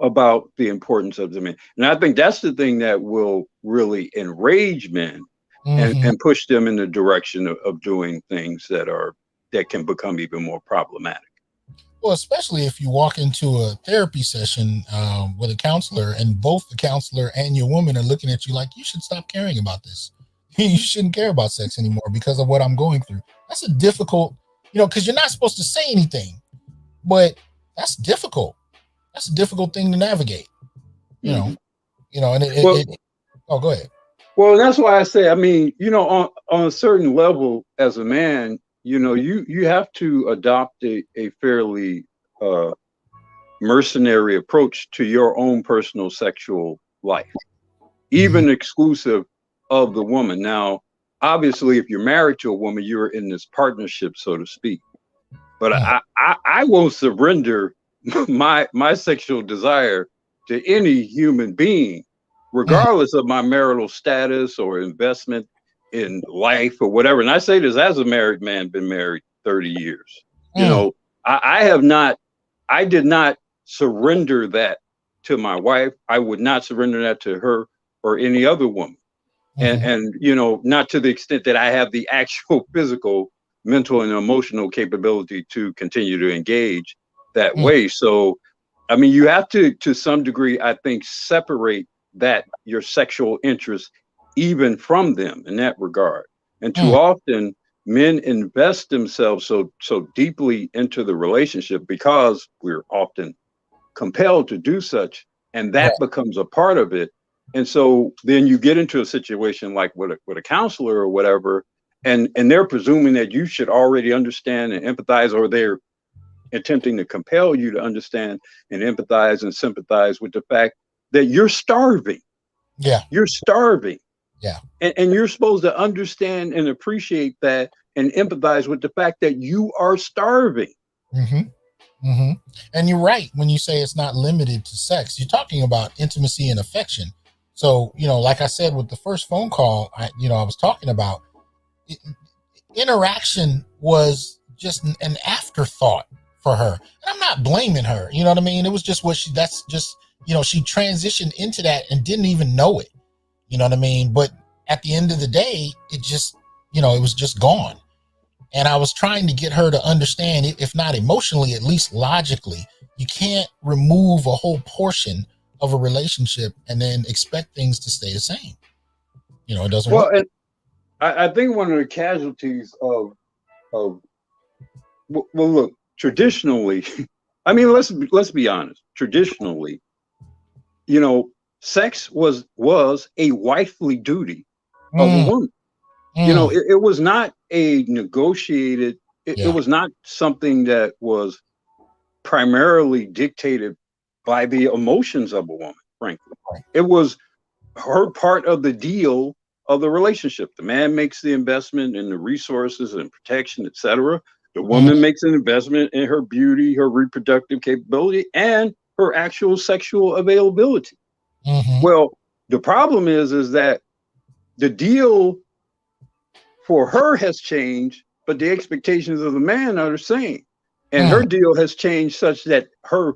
about the importance of the men. And I think that's the thing that will really enrage men and push them in the direction of doing things that can become even more problematic. Well, especially if you walk into a therapy session with a counselor, and both the counselor and your woman are looking at you like, you should stop caring about this. You shouldn't care about sex anymore because of what I'm going through. That's a difficult, because you're not supposed to say anything, but that's difficult. That's a difficult thing to navigate, and go ahead. Well, that's why I say, on a certain level as a man, you have to adopt a fairly mercenary approach to your own personal sexual life, even exclusive of the woman. Now, obviously, if you're married to a woman, you're in this partnership, so to speak. But I won't surrender my sexual desire to any human being, regardless of my marital status or investment in life or whatever. And I say this as a married man, been married 30 years. I did not surrender that to my wife. I would not surrender that to her or any other woman. And not to the extent that I have the actual physical, mental, and emotional capability to continue to engage that way. So, you have to some degree, I think, separate your sexual interest even from them in that regard. And too often men invest themselves so deeply into the relationship because we're often compelled to do such, and that becomes a part of it. And so then you get into a situation like with a counselor or whatever, and they're presuming that you should already understand and empathize, or they're attempting to compel you to understand and empathize and sympathize with the fact that you're starving. Yeah. You're starving. Yeah. And you're supposed to understand and appreciate that and empathize with the fact that you are starving. And you're right when you say it's not limited to sex. You're talking about intimacy and affection. So, like I said with the first phone call, I was talking about, interaction was just an afterthought for her. And I'm not blaming her. You know what I mean? It was just she transitioned into that and didn't even know it. You know what I mean? But at the end of the day, it just, it was just gone. And I was trying to get her to understand, if not emotionally, at least logically, you can't remove a whole portion of a relationship and then expect things to stay the same. It doesn't Well, work. and I think one of the casualties of well, look, traditionally, I mean, let's be honest. Traditionally, sex was a wifely duty of a Mm, woman. mm, It was not a negotiated. It yeah. was not something that was primarily dictated by the emotions of a woman. Frankly, Right. it was her part of the deal of the relationship. The man makes the investment in the resources and protection, etc. The Mm, woman makes an investment in her beauty, her reproductive capability, and her actual sexual availability. mm-hmm. Well, the problem is that the deal for her has changed, but the expectations of the man are the same. And Mm, her deal has changed such that her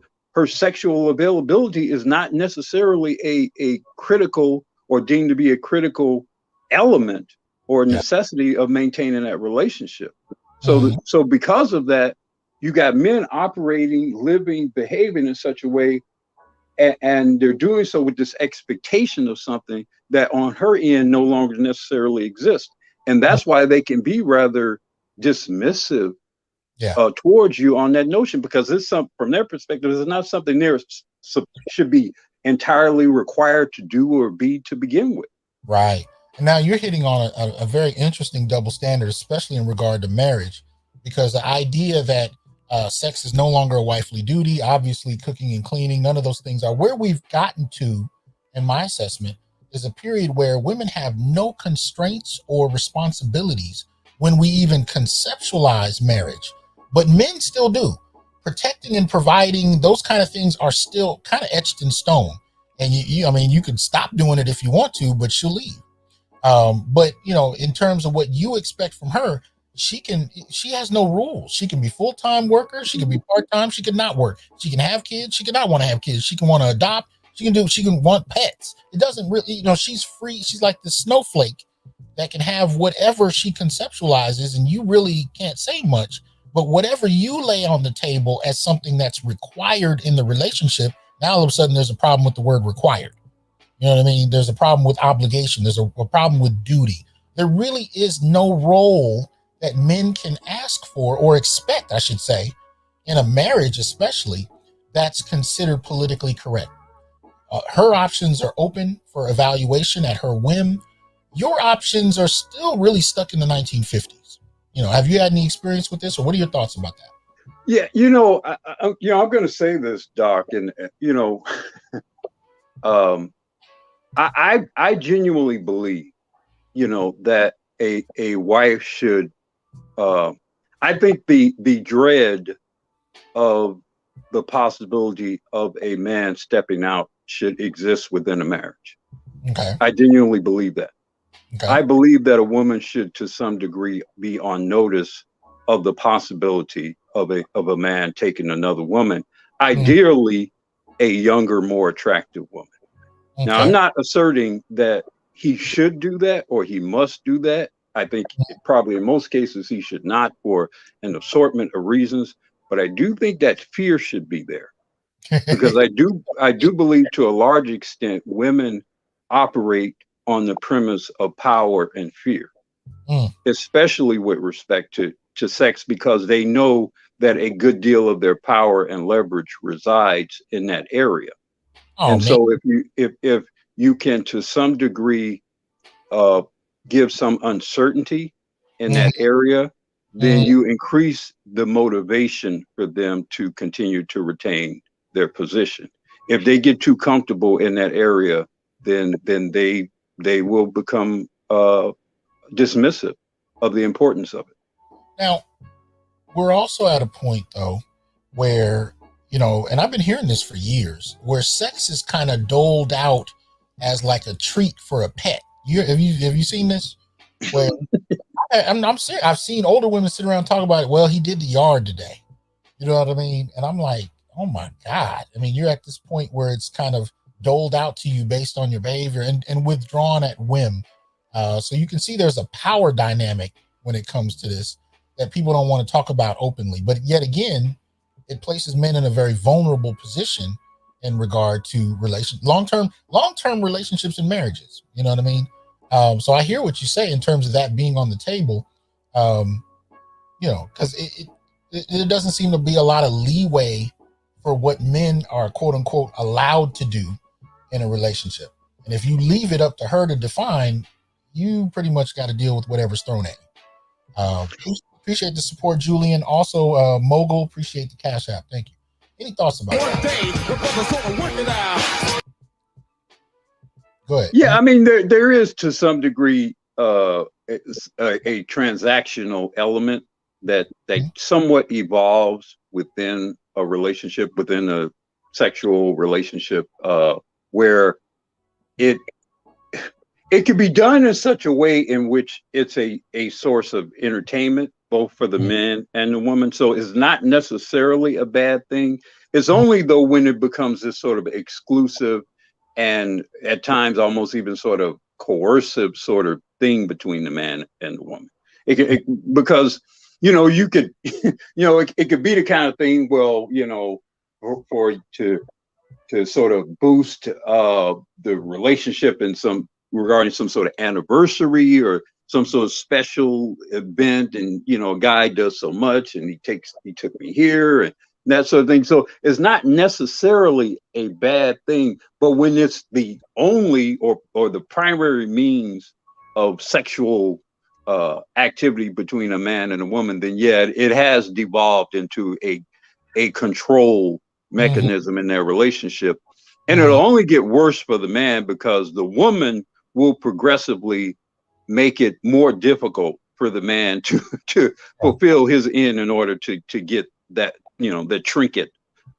sexual availability is not necessarily a critical or deemed to be a critical element or yeah. necessity of maintaining that relationship. Mm, So because of that, you got men operating, living, behaving in such a way, and they're doing so with this expectation of something that on her end no longer necessarily exists. And mm, that's why they can be rather dismissive yeah. towards you on that notion, because it's from their perspective, it's not something they should be entirely required to do or be to begin with. Right. And now you're hitting on a very interesting double standard, especially in regard to marriage, because the idea that sex is no longer a wifely duty, obviously cooking and cleaning, none of those things are where we've gotten to, in my assessment, is a period where women have no constraints or responsibilities when we even conceptualize marriage, but men still do. Protecting and providing, those kind of things are still kind of etched in stone. And I mean, you can stop doing it if you want to, but she'll leave. But in terms of what you expect from her, she has no rules. She can be full-time worker, she can be part-time, she can not work, she can have kids, she can not want to have kids, she can want to adopt, she can want pets. It doesn't really, she's free. She's like the snowflake that can have whatever she conceptualizes, and you really can't say much. But whatever you lay on the table as something that's required in the relationship, now all of a sudden there's a problem with the word required. You know what I mean? There's a problem with obligation. There's a problem with duty. There really is no role that men can ask for or expect, I should say, in a marriage, especially, that's considered politically correct. Her options are open for evaluation at her whim. Your options are still really stuck in the 1950s. Have you had any experience with this, or what are your thoughts about that? Yeah, I'm going to say this, Doc, and um, I genuinely believe, that a wife should. I think the dread of the possibility of a man stepping out should exist within a marriage. Okay. I genuinely believe that. Okay. I believe that a woman should, to some degree, be on notice of the possibility of a man taking another woman, Mm, ideally a younger, more attractive woman. Now, I'm okay. not asserting that he should do that or he must do that. I think probably in most cases he should not, for an assortment of reasons. But I do think that fear should be there, because I do believe to a large extent women operate on the premise of power and fear, Mm. especially with respect to sex, because they know that a good deal of their power and leverage resides in that area. Oh And man. so if you can to some degree uh, give some uncertainty in Mm, that area, then mm. you increase the motivation for them to continue to retain their position. If they get too comfortable in that area, then they will become dismissive of the importance of it. Now, we're also at a point though where, and I've been hearing this for years, where sex is kind of doled out as like a treat for a pet. Have you seen this? Where I'm serious. I've seen older women sit around and talk about it. Well, he did the yard today. You know what I mean? And I'm like, oh my God. I mean, you're at this point where it's kind of doled out to you based on your behavior and withdrawn at whim. So you can see there's a power dynamic when it comes to this that people don't want to talk about openly. But yet again, it places men in a very vulnerable position in regard to long-term relationships and marriages. You know what I mean? So I hear what you say in terms of that being on the table. Because it doesn't seem to be a lot of leeway for what men are quote unquote allowed to do in a relationship. And if you leave it up to her to define, you pretty much got to deal with whatever's thrown at you. Appreciate the support, Julian. Also, Mogul, appreciate the Cash App. Thank you. Any thoughts about that? Go ahead. Yeah, I mean, there is to some degree a transactional element that somewhat evolves within a relationship, within a sexual relationship, where it can be done in such a way in which it's a source of entertainment, both for the men and the woman. So it's not necessarily a bad thing. It's only though when it becomes this sort of exclusive and at times almost even sort of coercive sort of thing between the man and the woman. Because, you could, it could be the kind of thing, well, to sort of boost the relationship in regarding some sort of anniversary or some sort of special event, and a guy does so much and he took me here and that sort of thing. So it's not necessarily a bad thing, but when it's the only or the primary means of sexual activity between a man and a woman, then yeah, it has devolved into a control mechanism in their relationship. And it'll only get worse for the man, because the woman will progressively make it more difficult for the man to fulfill his end in order to get that, the trinket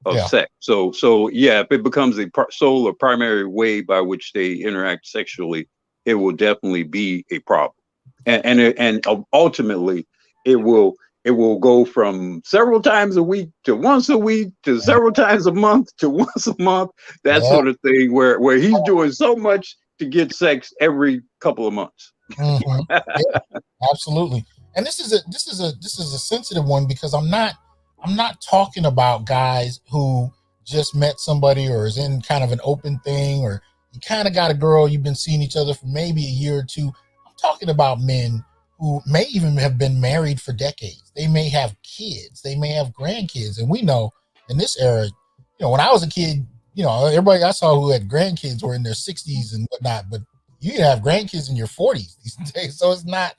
of sex. So yeah, if it becomes a sole or primary way by which they interact sexually, it will definitely be a problem. And ultimately it will go from several times a week to once a week to several times a month to once a month, that sort of thing, where he's doing so much to get sex every couple of months. Yeah, absolutely. And this is a sensitive one, because I'm not talking about guys who just met somebody or is in kind of an open thing, or you kind of got a girl, you've been seeing each other for maybe a year or two. I'm talking about men who may even have been married for decades. They may have kids, they may have grandkids. And we know in this era, when I was a kid, everybody I saw who had grandkids were in their 60s and whatnot, but you can have grandkids in your 40s these days. So it's not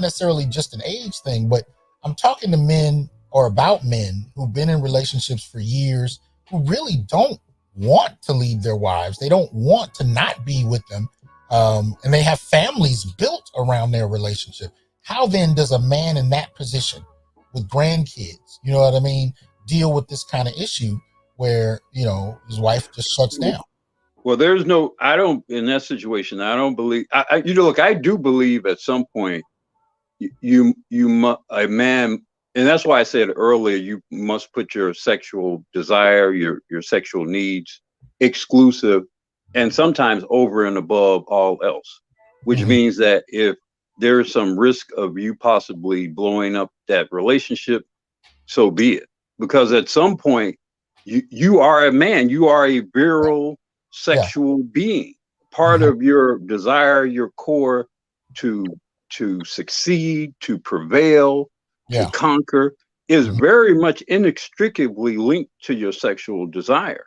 necessarily just an age thing, but I'm talking to men, or about men who've been in relationships for years, who really don't want to leave their wives. They don't want to not be with them. And they have families built around their relationship. How then does a man in that position with grandkids, you know what I mean, deal with this kind of issue where, his wife just shuts down? Well, in that situation, I don't believe, I do believe at some point a man, and that's why I said earlier, you must put your sexual desire, your sexual needs exclusive, and sometimes over and above all else, which means that if there's some risk of you possibly blowing up that relationship, so be it. Because at some point, you are a man, you are a virile sexual being. Part of your desire, your core to succeed, to prevail, to conquer, is very much inextricably linked to your sexual desire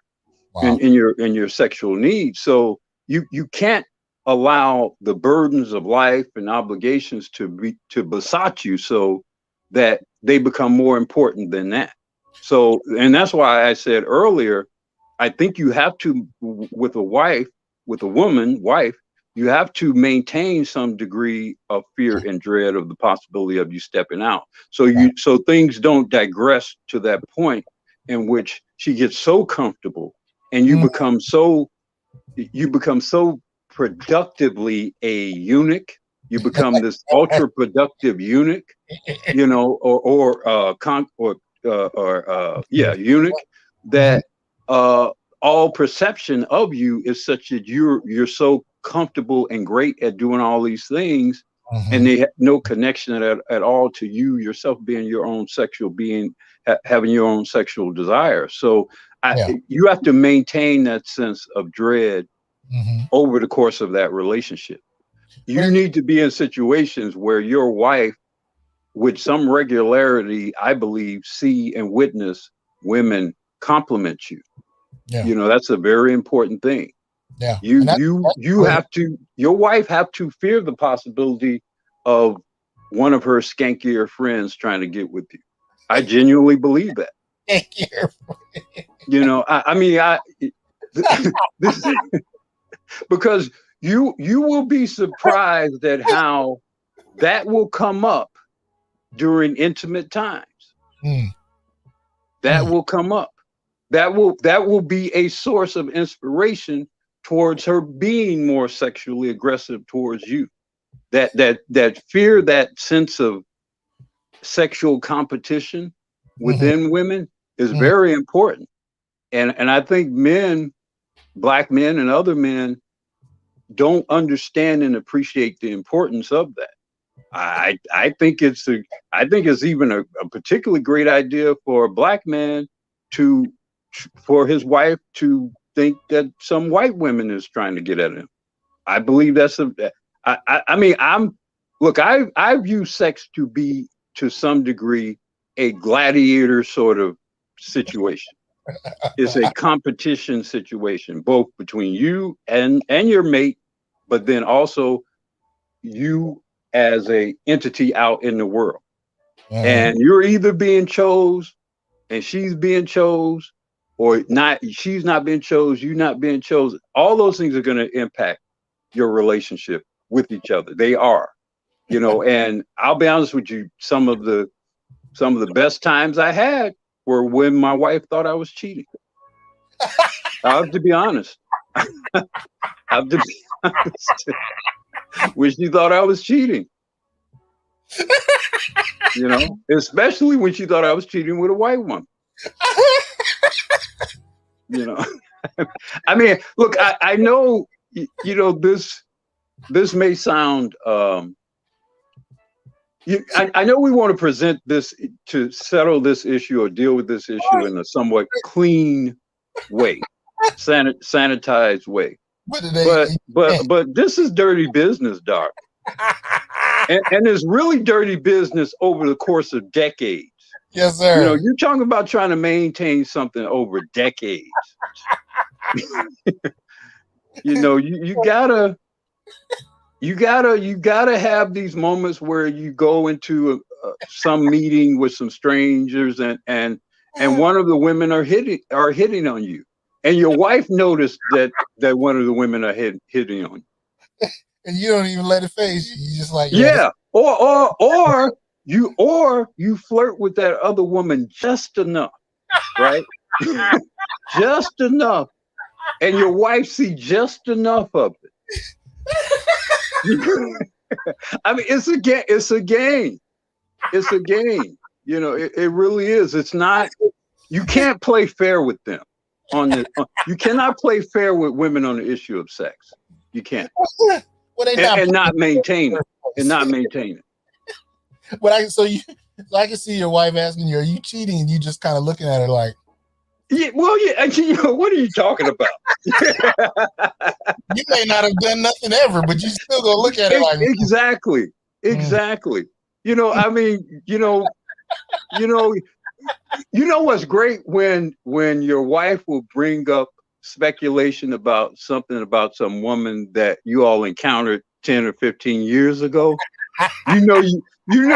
and your sexual needs. So you can't allow the burdens of life and obligations to besot you so that they become more important than that. So, and that's why I said earlier, I think you have to, with a wife, you have to maintain some degree of fear and dread of the possibility of you stepping out. So things don't digress to that point in which she gets so comfortable and you become so productively a eunuch. You become this ultra productive eunuch, eunuch, that all perception of you is such that you're so comfortable and great at doing all these things and they have no connection at all to you yourself being your own sexual being, having your own sexual desire. So you have to maintain that sense of dread over the course of that relationship. You need to be in situations where your wife, with some regularity, I believe, see and witness women compliment you. You know, that's a very important thing. Yeah. You have to, your wife have to fear the possibility of one of her skankier friends trying to get with you. I genuinely believe that. You know, I mean, because you will be surprised at how that will come up during intimate times. That will come up. That will be a source of inspiration towards her being more sexually aggressive towards you. That fear, that sense of sexual competition within women is very important. And I think men, Black men and other men, don't understand and appreciate the importance of that. I think it's even a particularly great idea for a Black man for his wife to think that some white woman is trying to get at him. I believe that's I mean, I view sex to be, to some degree, a gladiator sort of situation. It's a competition situation, both between you and your mate, but then also you as a entity out in the world. And you're either being chose and she's being chose, or not, she's not being chose, you not being chosen. All those things are going to impact your relationship with each other. They are, you know, and I'll be honest with you, some of the best times I had were when my wife thought I was cheating. I have to be honest. I have to be honest. When she thought I was cheating. You know, especially when she thought I was cheating with a white woman. You know, I mean, look, I know, you know, this may sound, I know we want to present this to settle this issue or deal with this issue in a somewhat clean way, sanitized way. But this is dirty business, Doc. And it's really dirty business over the course of decades. Yes, sir. You know, you're talking about trying to maintain something over decades. You know, you gotta have these moments where you go into some meeting with some strangers and one of the women are hitting on you, and your wife noticed that one of the women are hitting on you, and you don't even let it phase you. You just like, or you flirt with that other woman just enough, right? Just enough, and your wife see just enough of it. I mean, it's a game. It's a game. You know, it really is. It's not. You can't play fair with them you cannot play fair with women on the issue of sex. You can't. And not maintain it. But so I can see your wife asking you, "Are you cheating?" And you just kind of looking at her like, "Yeah, well, yeah." You know, what are you talking about? You may not have done nothing ever, but you still gonna look at it like, exactly. You know, I mean, you know what's great when your wife will bring up speculation about something about some woman that you all encountered 10 or 15 years ago. You know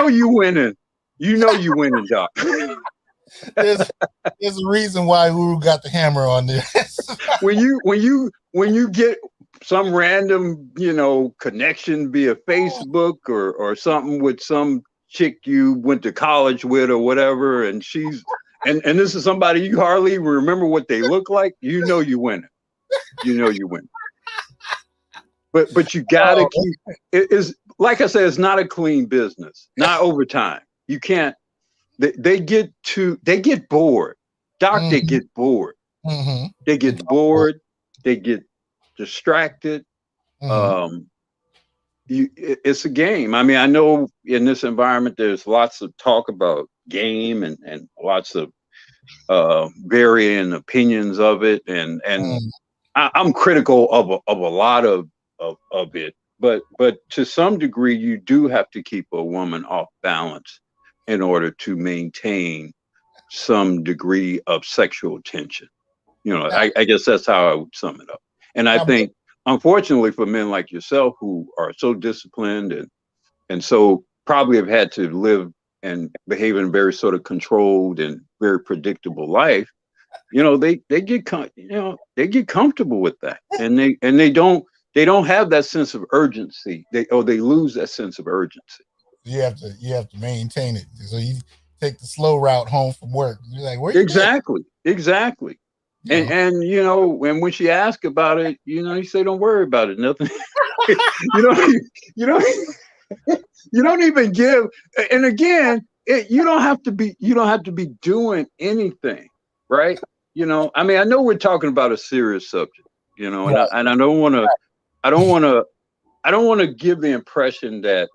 you winning. You know you winning, Doc. There's a reason why Uru got the hammer on this. when you get some random, you know, connection via Facebook or something with some chick you went to college with or whatever, and and this is somebody you hardly even remember what they look like, you know you winning. You know you win. But you gotta keep it is, like I said, it's not a clean business, not over time. You can't, they get bored. Doc, they get bored. They get bored, they get distracted. it's a game. I mean, I know in this environment there's lots of talk about game and lots of varying opinions of it, and Mm. I'm critical of a lot of it, but to some degree you do have to keep a woman off balance in order to maintain some degree of sexual tension. Now, I guess that's how I would sum it up. And I now, think, unfortunately, for men like yourself who are so disciplined and so probably have had to live and behave in a very sort of controlled and very predictable life, they get comfortable with that, and they don't have that sense of urgency. They lose that sense of urgency. you have to maintain it. So you take the slow route home from work. You're like, where you been? Exactly. You know, And when she asks about it, you say, don't worry about it. Nothing. you don't you don't you don't even give. And again, you don't have to be doing anything, right? I mean, I know we're talking about a serious subject, and right. I don't want to I don't want to I don't want to give the impression that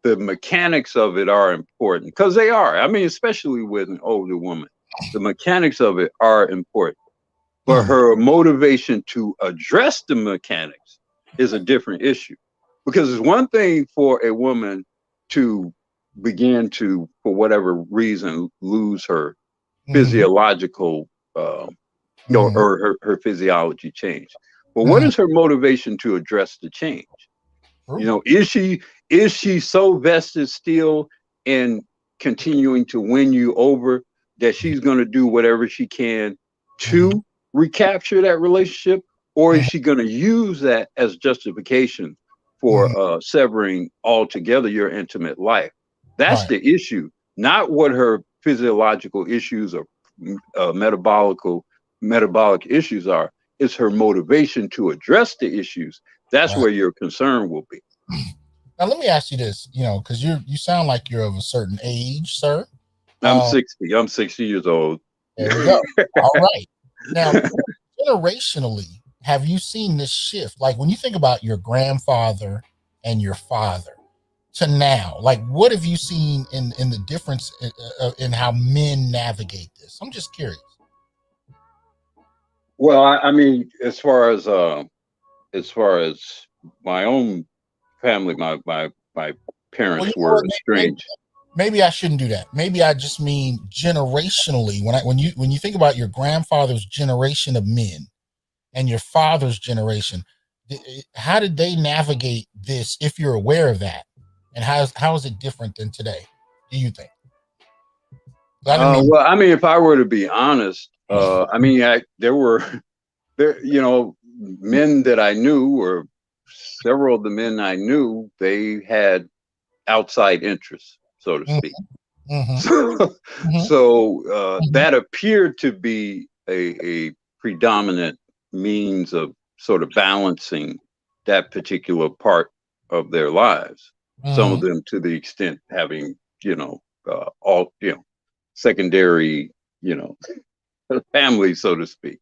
the mechanics of it are important, because they are. I mean, especially with an older woman, the mechanics of it are important. But Mhm. her motivation to address the mechanics is a different issue. Because it's one thing for a woman to begin to, for whatever reason, lose her Mhm. physiological, Mhm. or her physiology change. But what Mhm. is her motivation to address the change? True. Is she so vested still in continuing to win you over that she's going to do whatever she can Mhm. to recapture that relationship, or is Mhm. she going to use that as justification Mhm. for severing altogether your intimate life? That's Right. the issue, not what her physiological issues or metabolic issues are. It's her motivation to address the issues. That's Right. where your concern will be. Now let me ask you this, because you sound like you're of a certain age, sir. I'm Um, 60. I'm 60 years old. there we go. All right. Now, generationally, have you seen this shift? Like when you think about your grandfather and your father to now, like what have you seen in the difference in how men navigate this? I'm just curious. Well, I mean, as far as my own family, my Well, you parents know what? were estranged. Maybe I shouldn't do that. Maybe I just mean generationally. When you think about your grandfather's generation of men and your father's generation, how did they navigate this? If you're aware of that, and how is it different than today? Do you think? I didn't mean. Well, I mean, if I were to be honest, I mean, there were men that I knew, or several of the men I knew, they had outside interests, so to speak. Mm-hmm, So, mm-hmm, that appeared to be a predominant means of sort of balancing that particular part of their lives. Some mm-hmm, of them to the extent having, all, secondary, you know, family, so to speak.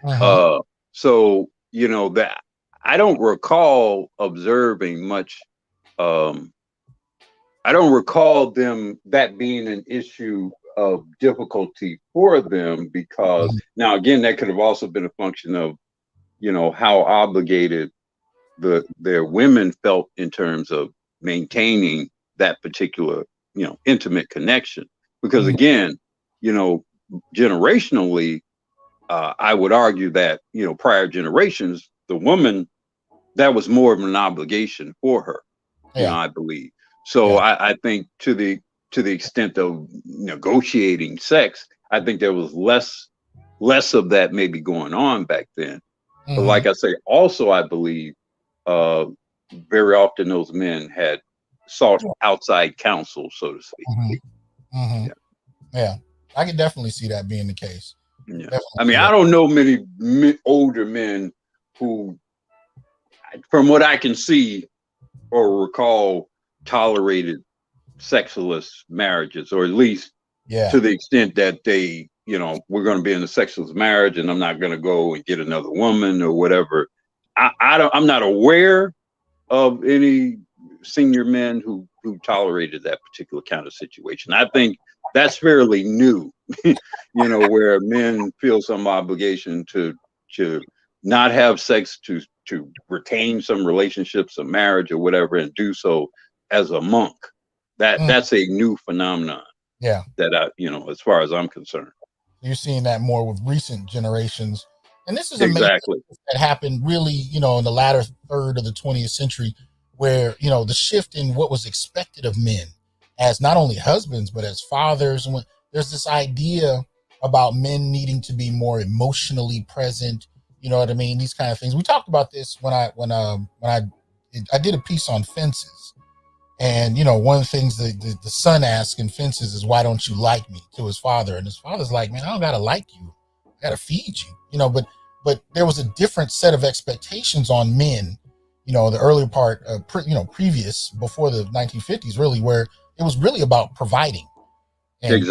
mm-hmm, Uh, so, that I don't recall observing much. Um, I don't recall that being an issue of difficulty for them, because mm-hmm. now again that could have also been a function of how obligated their women felt in terms of maintaining that particular intimate connection, because Mm-hmm. again, you know generationally, I would argue that prior generations, the woman, that was more of an obligation for her, Yeah, I believe. So yeah. I think to the extent of negotiating sex, I think there was less of that maybe going on back then. But Mm-hmm, like I say, also I believe uh, very often those men had sought outside counsel, so to speak. mm-hmm, mm-hmm. Yeah, Yeah, I can definitely see that being the case. yeah. Definitely I mean, see I that. don't know many older men who, from what I can see or recall, tolerated sexless marriages, or at least Yeah. to the extent that they, we're going to be in a sexless marriage and I'm not going to go and get another woman or whatever. I'm not aware of any senior men who tolerated that particular kind of situation. I think that's fairly new, where men feel some obligation to not have sex, to retain some relationships, some marriage or whatever, and do so as a monk. That's a new phenomenon. Yeah. That as far as I'm concerned. You're seeing that more with recent generations. And this is exactly that happened really, in the latter third of the 20th century, where, the shift in what was expected of men as not only husbands, but as fathers. And there's this idea about men needing to be more emotionally present, you know what I mean? These kind of things. We talked about this when I did a piece on fences. And, one of the things the son asks in Fences is, why don't you like me, to his father? And his father's like, man, I don't got to like you. I got to feed you, but there was a different set of expectations on men, the earlier part, previous, before the 1950s, really, where it was really about providing and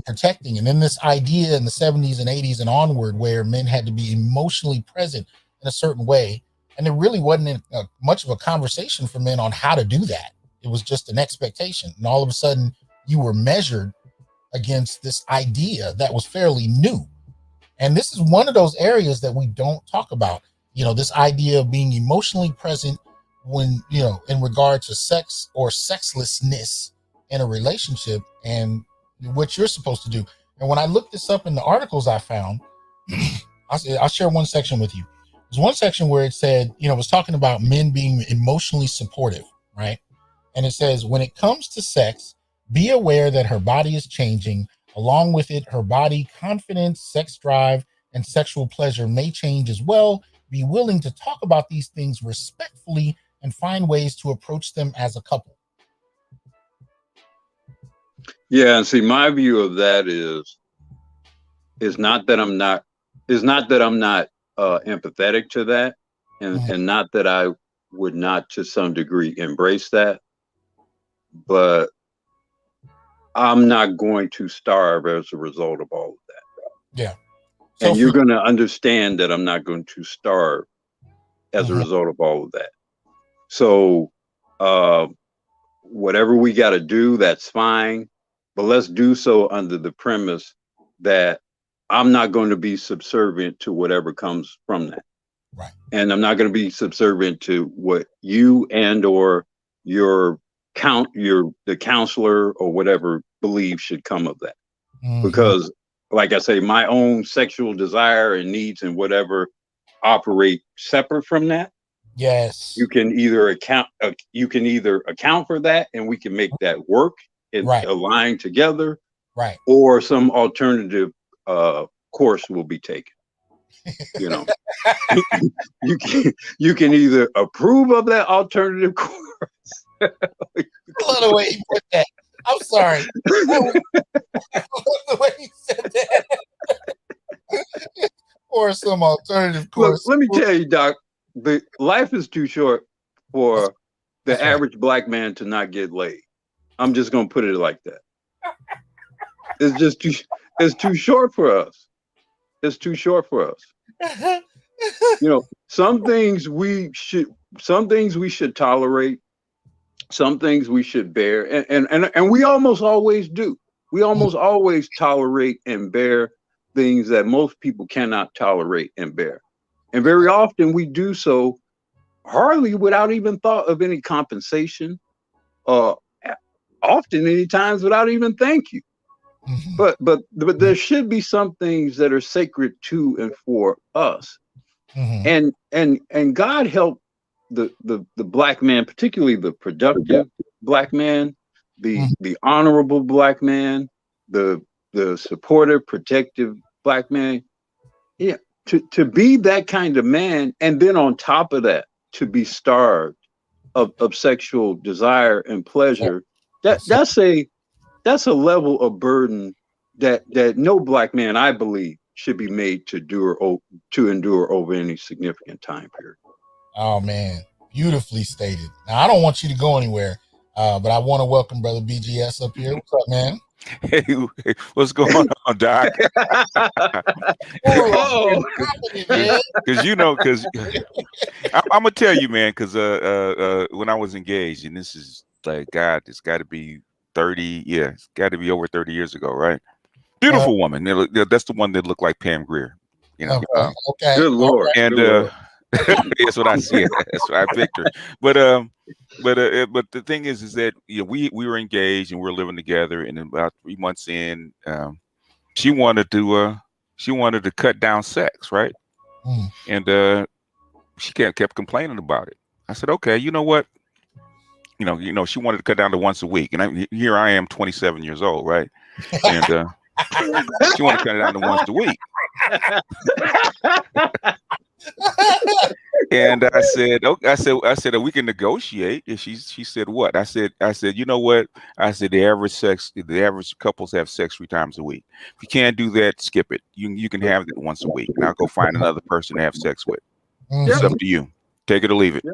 protecting. And then this idea in the 70s and 80s and onward, where men had to be emotionally present in a certain way. And there really wasn't much of a conversation for men on how to do that. It was just an expectation. And all of a sudden you were measured against this idea that was fairly new. And this is one of those areas that we don't talk about, this idea of being emotionally present when, in regard to sex or sexlessness in a relationship and what you're supposed to do. And when I looked this up in the articles I found, I'll share one section with you. There's one section where it said, it was talking about men being emotionally supportive, right? And it says, when it comes to sex, be aware that her body is changing. Along with it, her body, confidence, sex drive, and sexual pleasure may change as well. Be willing to talk about these things respectfully and find ways to approach them as a couple. Yeah, and see, my view of that is not that I'm not empathetic to that, and not that I would not to some degree embrace that, but I'm not going to starve as a result of all of that. Yeah. So and you're going to understand that I'm not going to starve as a result of all of that. So whatever we got to do, that's fine. But let's do so under the premise that I'm not going to be subservient to whatever comes from that. Right. And I'm not going to be subservient to what you and or the counselor or whatever believe should come of that. Because like I say, my own sexual desire and needs and whatever operate separate from that. Yes. You can either account for that and we can make that work and align together. Right. Or some alternative course will be taken. You can either approve of that alternative course. I love the way he put that. I'm sorry. I love the way he said that. Or some alternative course. Look, let me tell you, Doc, life is too short for the average black man to not get laid. I'm just gonna put it like that. It's too short for us. It's too short for us. Some things we should tolerate. Some things we should bear, and we almost always do. We almost always tolerate and bear things that most people cannot tolerate and bear. And very often we do so hardly without even thought of any compensation, often many times without even thank you. But there should be some things that are sacred to and for us. And God help the black man, particularly the productive black man, the honorable black man, the supportive, protective black man. Yeah, to be that kind of man, and then on top of that, to be starved of sexual desire and pleasure. That's a level of burden that no black man, I believe, should be made to endure over any significant time period. Oh man, beautifully stated. Now I don't want you to go anywhere, but I want to welcome Brother BGS up here. What's up, man? Hey, what's going on, Doc? Oh, Because I'm gonna tell you, man. Because when I was engaged, and this is like God, it's got to be 30. Yeah, it's got to be over 30 years ago, right? Beautiful woman. That's the one that looked like Pam Grier. You know. Okay. Good Lord. And Good Lord. that's what I see. That's what I picked her. But the thing is that we were engaged and we were living together, and about 3 months in, she wanted to cut down sex, right? And she kept complaining about it. I said, okay, you know what? She wanted to cut down to once a week, and here I am, 27 years old, right? And she wanted to cut it down to once a week. And I said, we can negotiate. And she said, what? I said, you know what? I said, the average couples have sex 3 times a week. If you can't do that, skip it. You can have it once a week, and I'll go find another person to have sex with. It's up to you. Take it or leave it.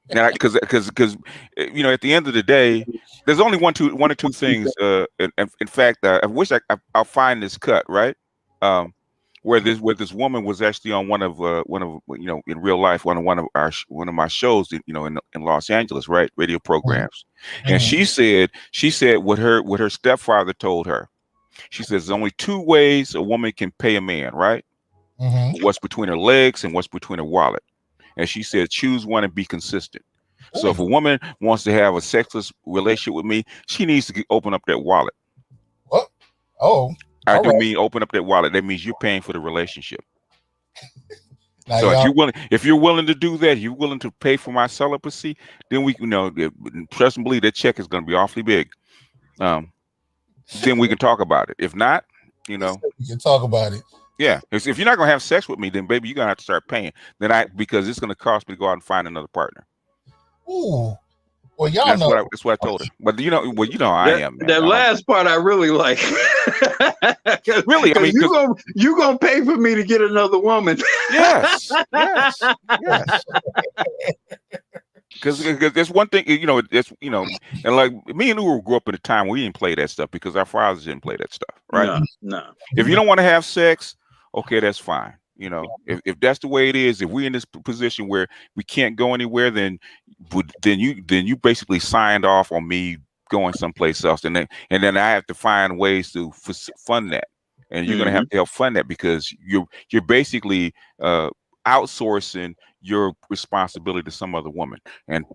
Because at the end of the day, there's only one or two things. In fact, I wish I'll find this cut, right? Where this woman was actually on one of in real life one of my shows in Los Angeles, right, radio programs. And she said what her stepfather told her. She says there's only 2 ways a woman can pay a man, right? What's between her legs and what's between her wallet. And she said choose one and be consistent. So if a woman wants to have a sexless relationship with me, she needs to open up that wallet. What? Oh. I do mean open up that wallet. That means you're paying for the relationship. So if you're willing to do that, you're willing to pay for my celibacy, then we trust and believe that check is going to be awfully big. Then we can talk about it. If not, we can talk about it. Yeah, if you're not going to have sex with me, then baby, you're going to have to start paying. Because it's going to cost me to go out and find another partner. Ooh. Well, y'all know. That's what I told her. But I am. Man. That last part I really like. Really, I mean, you gonna pay for me to get another woman? Yes. Because there's one thing, and like me and Uru grew up in a time where we didn't play that stuff because our fathers didn't play that stuff, right? No. If you don't want to have sex, okay, that's fine. If that's the way it is, if we're in this position where we can't go anywhere, then you basically signed off on me going someplace else, and then I have to find ways to fund that, and you're gonna have to help fund that because you're basically outsourcing your responsibility to some other woman, and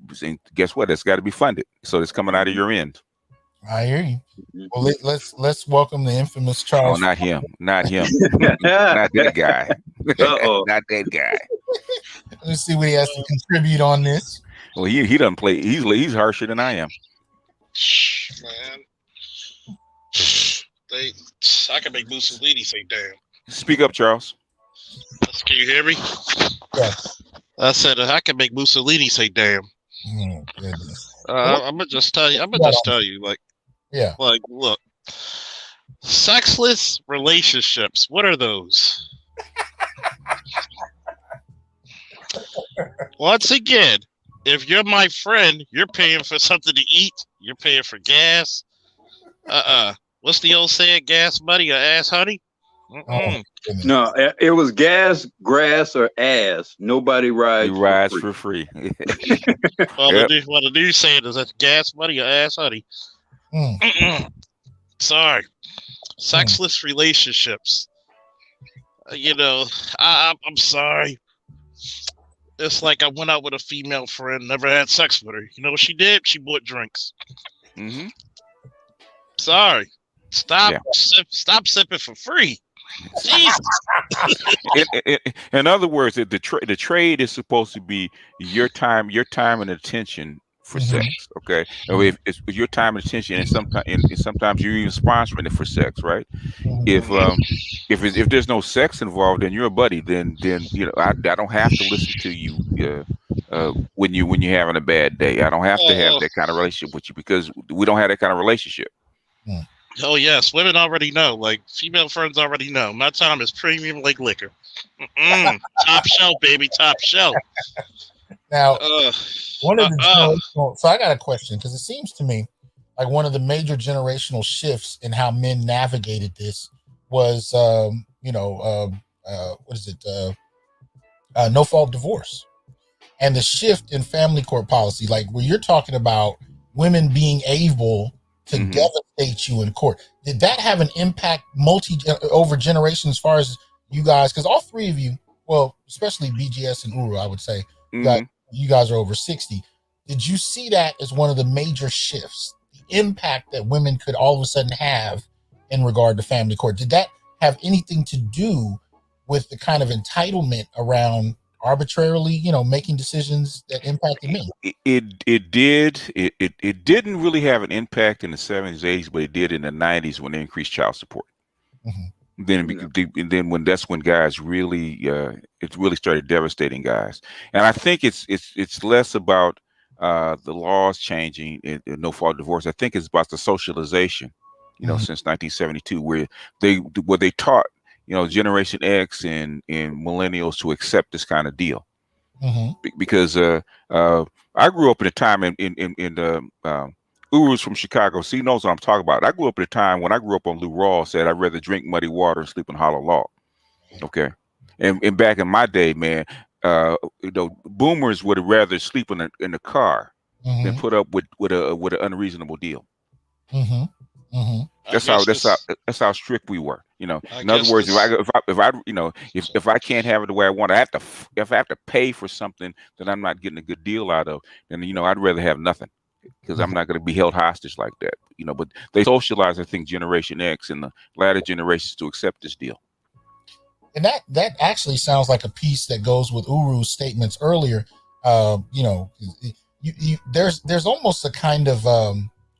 guess what? That's got to be funded, so it's coming out of your end. I hear you. Well, let's welcome the infamous Charles. Oh, not him, not that guy. Not that guy. Let me see what he has to contribute on this. Well, he doesn't play. He's harsher than I am. Man, I can make Mussolini say damn. Speak up, Charles. Can you hear me? Yes. I said I can make Mussolini say damn. Oh, goodness. I'm gonna just tell you. Like, yeah. Like, look, sexless relationships. What are those? Once again, if you're my friend, you're paying for something to eat. You're paying for gas. What's the old saying? Gas money or ass honey? No, it was gas, grass, or ass. Nobody rides for free. Well, the new saying is that gas money or ass honey. Sorry. Sexless relationships. I'm sorry. It's like I went out with a female friend, never had sex with her. You know what she did? She bought drinks. Sorry. Stop sipping for free. Jesus. In other words, the trade is supposed to be your time and attention for sex. Okay, if it's your time and attention, and sometimes you're even sponsoring it for sex, right? If there's no sex involved, then you're a buddy. Then I don't have to listen to you when you're having a bad day. I don't have to have that kind of relationship with you because we don't have that kind of relationship. Oh yes, women already know. Like female friends already know. My time is premium like liquor. Top shelf, baby, top shelf. Now, one of the so I got a question because it seems to me like one of the major generational shifts in how men navigated this was, what is it? No fault divorce. And the shift in family court policy, like where you're talking about women being able to devastate you in court. Did that have an impact over generations as far as you guys? Because all three of you, well, especially BGS and Uru, I would say, you guys are over 60. Did you see that as one of the major shifts, the impact that women could all of a sudden have in regard to family court? Did that have anything to do with the kind of entitlement around arbitrarily, making decisions that impacted men? It did. It didn't really have an impact in the 70s, 80s, but it did in the 90s when they increased child support. Then when that's when guys really it really started devastating guys. And I think it's less about the laws changing in no fault divorce. I think it's about the socialization, since 1972, where they taught Generation X and millennials to accept this kind of deal. Because I grew up in a time in the Uru's from Chicago, so he knows what I'm talking about. I grew up at a time when I grew up on Lou Rawls said I'd rather drink muddy water and sleep in hollow log. Okay, and back in my day, man, boomers would have rather sleep in the car than put up with an unreasonable deal. That's how strict we were. In other words, if I can't have it the way I want, if I have to pay for something that I'm not getting a good deal out of, then I'd rather have nothing, because I'm not going to be held hostage like that. But they socialize, I think, Generation X and the latter generations to accept this deal. And that actually sounds like a piece that goes with Uru's statements earlier. There's almost a kind of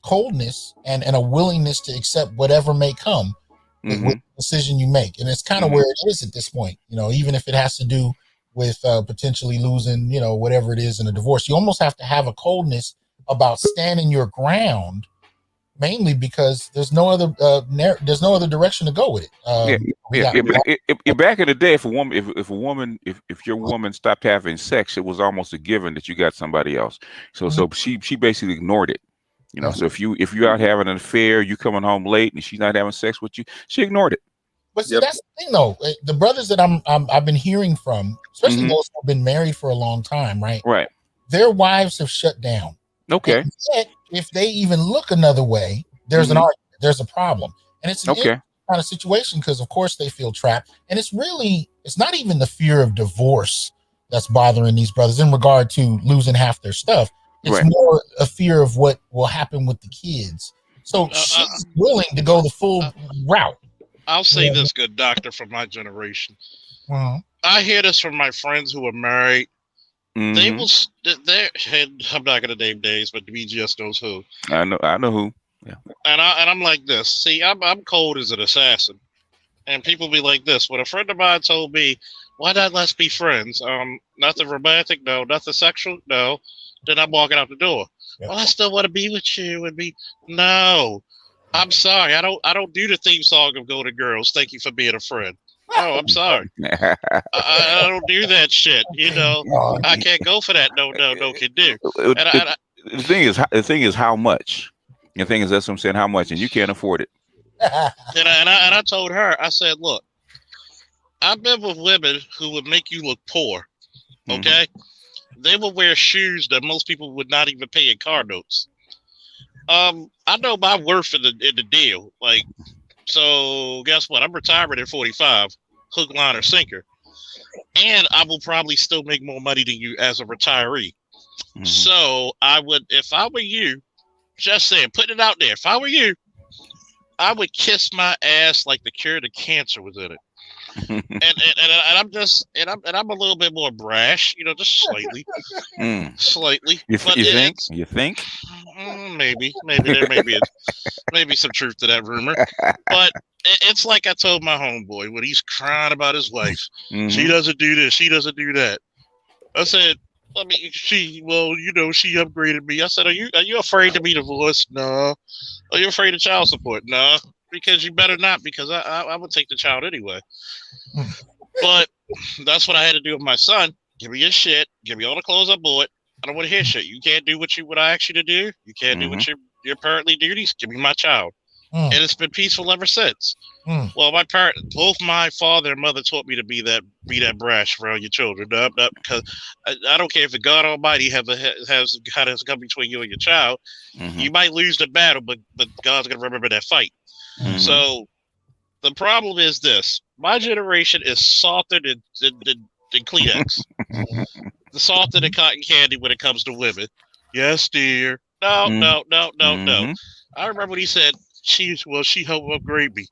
coldness and a willingness to accept whatever may come with the decision you make. And it's kind of where it is at this point, even if it has to do with potentially losing, whatever it is in a divorce. You almost have to have a coldness about standing your ground, mainly because there's no other direction to go with it. Back in the day, if your woman stopped having sex, it was almost a given that you got somebody else. So she basically ignored it. So if you're out having an affair, you coming home late and she's not having sex with you, she ignored it. But see, that's the thing, though. The brothers that I've been hearing from, especially those who've been married for a long time, right? Right. Their wives have shut down. Okay. And yet, if they even look another way, there's an argument. There's a problem, and it's an kind of situation because, of course, they feel trapped. And it's not even the fear of divorce that's bothering these brothers in regard to losing half their stuff. It's more a fear of what will happen with the kids. So she's willing to go the full route. I'll say this, good doctor, from my generation. I hear this from my friends who are married. I'm not going to name names, but the BGS knows who. I know who. Yeah. And I'm like this. See, I'm cold as an assassin, and people be like this. When a friend of mine told me, "Why not let's be friends? Nothing romantic, no. Nothing sexual, no." Then I'm walking out the door. Yep. Well, I still want to be with you and be. No, I'm sorry. I don't do the theme song of Golden Girls. Thank you for being a friend. Oh, I'm sorry. I don't do that shit. I can't go for that. No, can do. The thing is how much. The thing is, that's what I'm saying. How much, and you can't afford it. And I told her, I said, look, I've been with women who would make you look poor. Okay, they will wear shoes that most people would not even pay in car notes. I know my worth in the deal. Like, so guess what? I'm retiring at 45, hook, line, or sinker, and I will probably still make more money than you as a retiree. So I would, if I were you, just saying, putting it out there, if I were you, I would kiss my ass like the cure to cancer was in it. and I'm a little bit more brash, just slightly. Slightly. You think? Maybe there may be some truth to that rumor. But it's like I told my homeboy when he's crying about his wife. She doesn't do this, she doesn't do that. I said, she upgraded me. I said, are you afraid to be divorced? No. Are you afraid of child support? No. Because you better not, because I would take the child anyway. But that's what I had to do with my son. Give me your shit. Give me all the clothes I bought. I don't want to hear shit. You can't do what I asked you to do. You can't do what your parently duties, give me my child. And it's been peaceful ever since. Well, both my father and mother taught me to be that brash around your children. Because I don't care if the God Almighty has come between you and your child. You might lose the battle, but God's gonna remember that fight. So the problem is this: my generation is softer than Kleenex. The softer than cotton candy when it comes to women. Yes, dear. No. I remember when he said she helped upgrade me.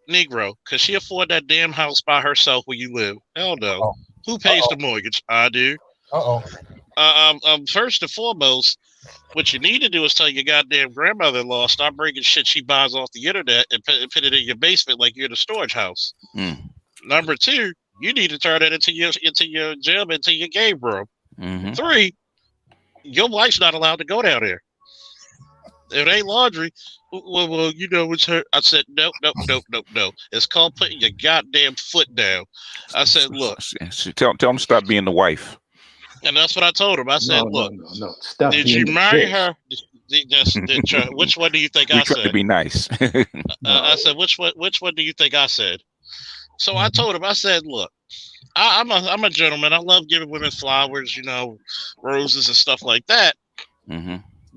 Negro, could she afford that damn house by herself where you live? Hell no. Oh. Who pays the mortgage? I do. First and foremost, what you need to do is tell your goddamn grandmother-in-law stop bringing shit she buys off the internet and put it in your basement like you're in a storage house. Number two, you need to turn that into your gym, into your game room. 3, your wife's not allowed to go down there. If it ain't laundry, well, you know it's her. I said, no. It's called putting your goddamn foot down. I said, look. Tell him to stop being the wife. And that's what I told him. I said, no. Stop. Did you marry her? Which one do you think I said? To be nice. I said, which one do you think I said? So I told him, I said, look, I'm a gentleman. I love giving women flowers, roses and stuff like that.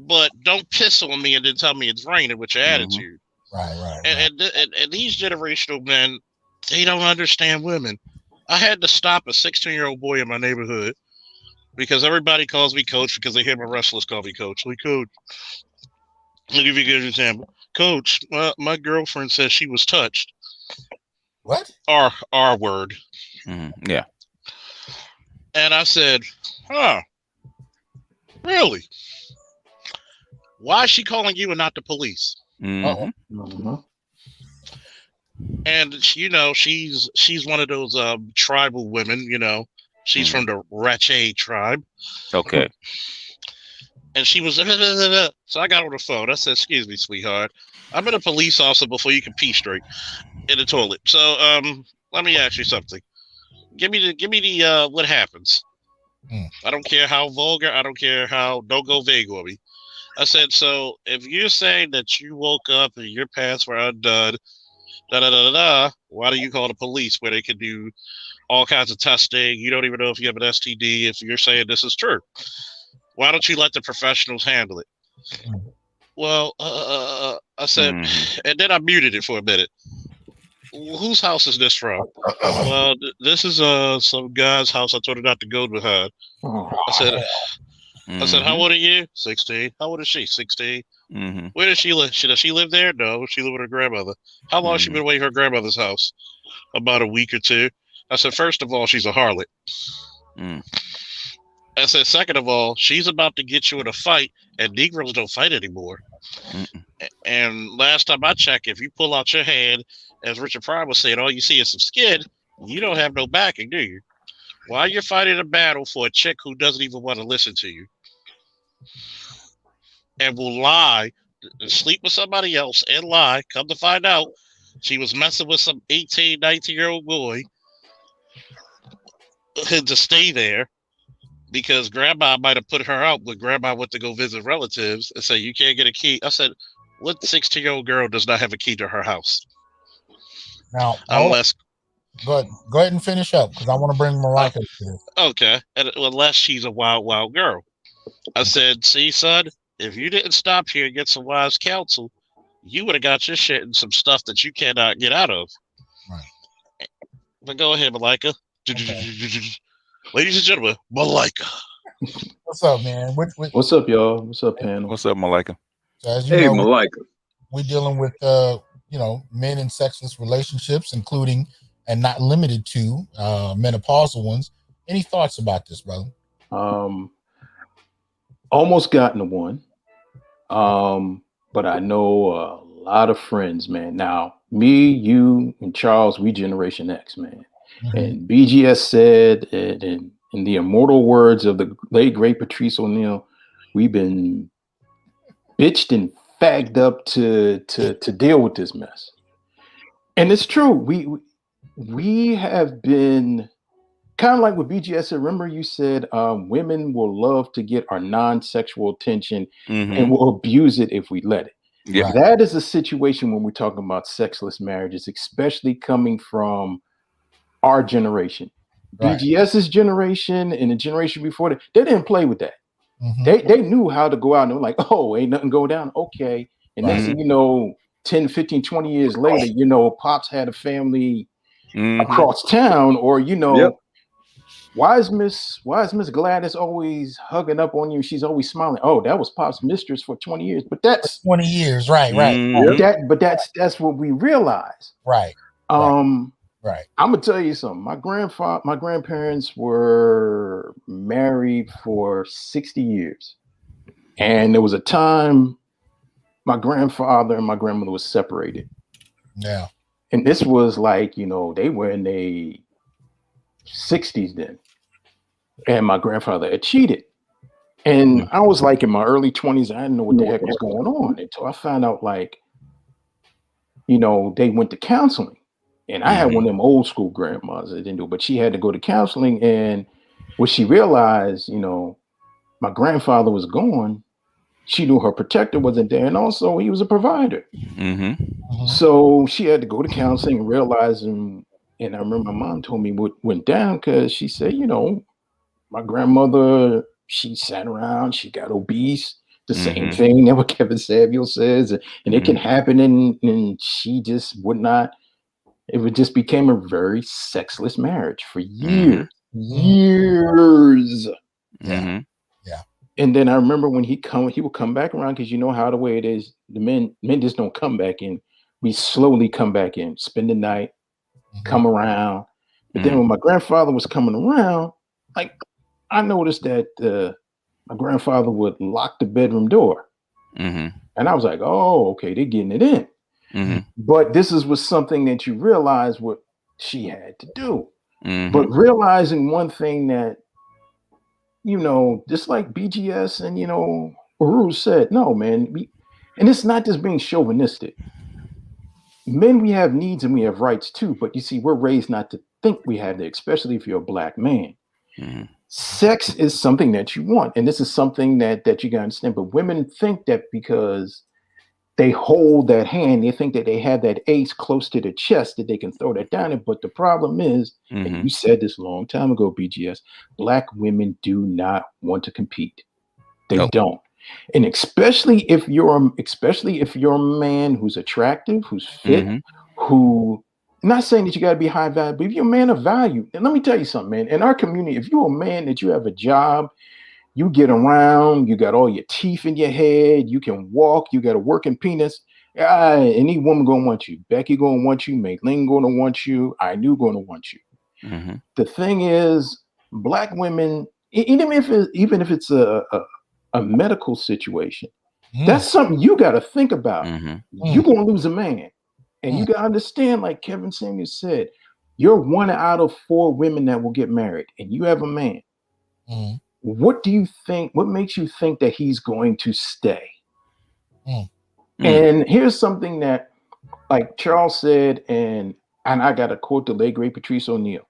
But don't piss on me and then tell me it's raining with your attitude. Right. And these generational men, they don't understand women. I had to stop a 16-year-old boy in my neighborhood because everybody calls me coach because they hear my wrestlers call me coach. Like, coach, I'll give you a good example. Coach, my girlfriend says she was touched. What? R word. Yeah. And I said, really? Why is she calling you and not the police? And she's one of those tribal women. She's from the Rache tribe. Okay. And she was so I got on the phone. I said, "Excuse me, sweetheart. I've been a police officer before you can pee straight in the toilet. So let me ask you something. Give me the what happens. I don't care how vulgar. I don't care how. Don't go vague on me." I said, so if you're saying that you woke up and your pants were undone, why do you call the police where they can do all kinds of testing? You don't even know if you have an STD if you're saying this is true. Why don't you let the professionals handle it? Well, I said, and then I muted it for a minute. Whose house is this from? Well, this is some guy's house. I told her not to go behind. I said, how old are you? 16. How old is she? 16. Where does she live? Does she live there? No, she lives with her grandmother. How long has she been away from her grandmother's house? About a week or 2. I said, first of all, she's a harlot. I said, second of all, she's about to get you in a fight, and Negroes don't fight anymore. And last time I checked, if you pull out your hand, as Richard Pryor was saying, all you see is some skin, you don't have no backing, do you? Why you're fighting a battle for a chick who doesn't even want to listen to you and will lie and sleep with somebody else and lie? Come to find out, she was messing with some 18, 19-year-old boy to stay there because grandma might have put her out when grandma went to go visit relatives and say, you can't get a key. I said, what 16-year-old girl does not have a key to her house? Now, unless... Go ahead and finish up because I want to bring Malika to this. Okay. Unless she's a wild, wild girl. I said, see, son, if you didn't stop here and get some wise counsel, you would have got your shit in some stuff that you cannot get out of. Right. But go ahead, Malika. Okay. Ladies and gentlemen, Malika. What's up, man? What's up, y'all? What's up, panel? What's up, Malika? So as you know, Malika. We're dealing with, men in sexless relationships, including and not limited to menopausal ones. Any thoughts about this, brother? Almost gotten one. But I know a lot of friends, man. Now, me, you, and Charles, we Generation X, man. And BGS said, in the immortal words of the late, great Patrice O'Neill, we've been bitched and fagged up to deal with this mess. And it's true. We have been kind of like what BGS said. Remember, you said women will love to get our non-sexual attention and will abuse it if we let it. Yeah. That is a situation when we're talking about sexless marriages, especially coming from our generation. Right. BGS's generation and the generation before that, they didn't play with that. They knew how to go out and they were like, oh, ain't nothing go down. Okay. And next thing you know, 10, 15, 20 years later, you know, Pops had a family across town, or, you know, why is Miss Gladys always hugging up on you? She's always smiling. Oh, that was Pop's mistress for 20 years. But that's 20 years, right. That's what we realize. Right. Right. I'm gonna tell you something. My grandparents were married for 60 years. And there was a time my grandfather and my grandmother was separated. Yeah. And this was like, you know, they were in their 60s then. And my grandfather had cheated. And I was like in my early 20s. I didn't know what the heck was going on until I found out, like, you know, they went to counseling. And I had one of them old school grandmas that didn't do it, but she had to go to counseling. And what she realized, you know, my grandfather was gone. She knew her protector wasn't there. And also he was a provider. So she had to go to counseling and realize, and I remember my mom told me what went down, because she said, you know, my grandmother, she sat around, she got obese, the same thing that what Kevin Samuel says, and it can happen, and she just would not. It just became a very sexless marriage for years. Yeah. And then I remember when he would come back around, because you know how the way it is, the men just don't come back in. We slowly come back in, spend the night, come around. But then when my grandfather was coming around, like, I noticed that my grandfather would lock the bedroom door. And I was like, oh, okay, they're getting it in. But this was something that you realize what she had to do. But realizing one thing that, you know, just like BGS and, you know, Uru said, no, man. And it's not just being chauvinistic. Men, we have needs and we have rights too. But you see, we're raised not to think we have that, especially if you're a Black man. Sex is something that you want. And this is something that you got to understand. But women think that because they hold that hand, they think that they have that ace close to the chest, that they can throw that down. But the problem is, and you said this a long time ago, BGS, Black women do not want to compete. They don't. And especially if you're a man who's attractive, who's fit, who, not saying that you got to be high value, but if you're a man of value, and let me tell you something, man, in our community, if you're a man that you have a job, you get around, you got all your teeth in your head, you can walk, you got a working penis, any woman gonna want you. Becky gonna want you, Maylene gonna want you, I knew gonna want you. The thing is, Black women, even if it's a medical situation, that's something you got to think about. You're gonna lose a man. And you got to understand, like Kevin Samuel said, you're 1 out of 4 women that will get married, and you have a man. What do you think? What makes you think that he's going to stay? And here's something that, like Charles said, and I got to quote the late great Patrice O'Neill.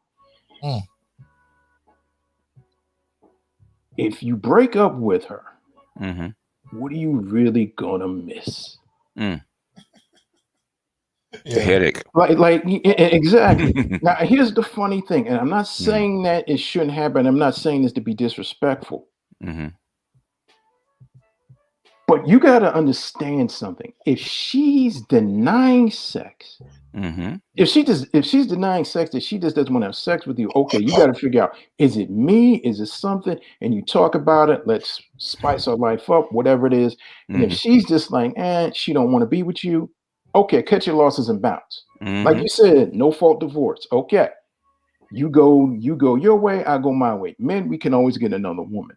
If you break up with her, what are you really gonna miss? The headache. Like exactly. Now, here's the funny thing, and I'm not saying that it shouldn't happen. I'm not saying this to be disrespectful. But you got to understand something. If she's denying sex, if she's denying sex, that she just doesn't want to have sex with you, okay, you got to figure out, is it me? Is it something? And you talk about it. Let's spice our life up, whatever it is. And if she's just like, she don't want to be with you, okay, cut your losses and bounce. Like you said, no fault divorce. Okay, you go your way, I go my way. Men, we can always get another woman.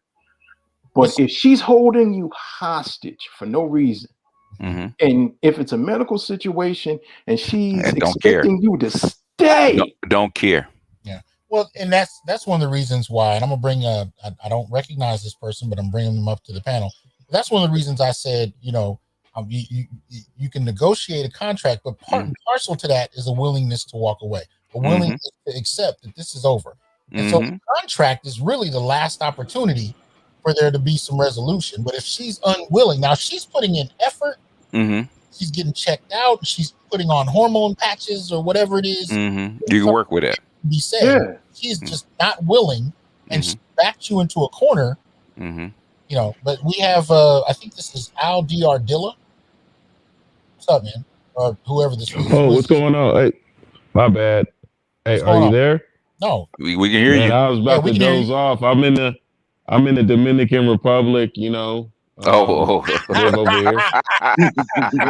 But if she's holding you hostage for no reason, and if it's a medical situation and she's expecting you to stay, don't care. Yeah. Well, and that's one of the reasons why, and I'm gonna bring I don't recognize this person, but I'm bringing them up to the panel. That's one of the reasons I said, you know, you can negotiate a contract, but part and parcel to that is a willingness to walk away, a willingness to accept that this is over. And so the contract is really the last opportunity for there to be some resolution. But if she's unwilling, now she's putting in effort, she's getting checked out, she's putting on hormone patches or whatever it is. You can work with that. Be said, she's just not willing, and she backed you into a corner. You know, but we have I think this is Al D. Ardilla. What's up, man? Or whoever this is. Oh, what's going on? Hey, my bad. Hey, are you there? No. We can hear you. I was about to doze off. I'm in the Dominican Republic, you know. Live over here.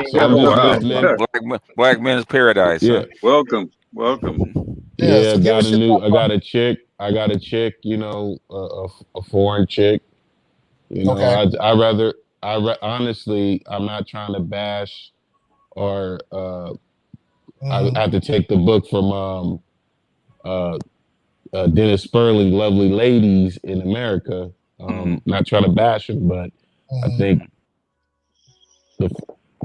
So I'm just listening. Black men's paradise. Yeah. Huh? Welcome. Yeah, so I got a chick, you know, a foreign chick. You know, honestly, I'm not trying to bash or I have to take the book from Dennis Sperling, Lovely Ladies in America. Not trying to bash him, but I think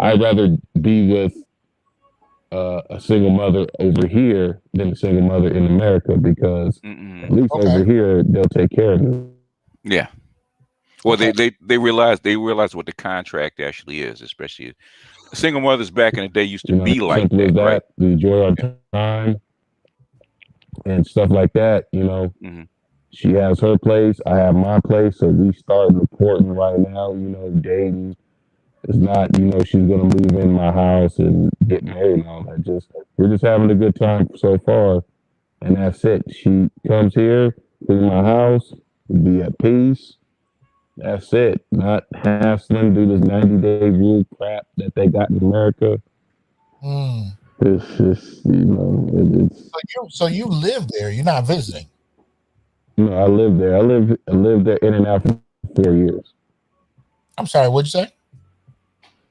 I'd rather be with a single mother over here than a single mother in America, because at least over here they'll take care of me. Yeah. Well, they realize what the contract actually is, especially single mothers back in the day used to be like that, right? We enjoy our time and stuff like that, you know. She has her place, I have my place, so we start reporting right now, you know, dating. It's not, you know, she's gonna move in my house and get married and all that. We're just having a good time so far, and that's it. She comes here, in my house, we be at peace. That's it. Not hassling, do this 90-day rule crap that they got in America. It's just, you know, it's. So you live there. You're not visiting. No, I live there. I lived there in and out for 4 years. I'm sorry. What'd you say?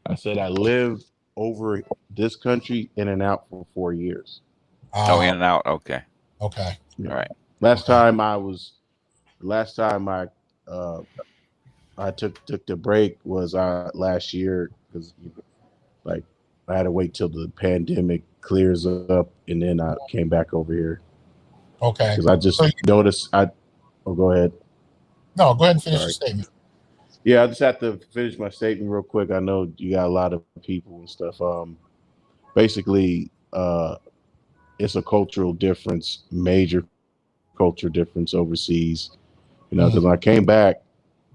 I said I lived over this country in and out for 4 years. In and out. Okay. Okay. Yeah. All right. Last time I took the break was last year, because like I had to wait till the pandemic clears up, and then I came back over here. Okay. Because I just noticed go ahead. No, go ahead and finish your statement. Yeah, I just have to finish my statement real quick. I know you got a lot of people and stuff. Basically, it's a cultural difference, major culture difference overseas. You know, because when I came back,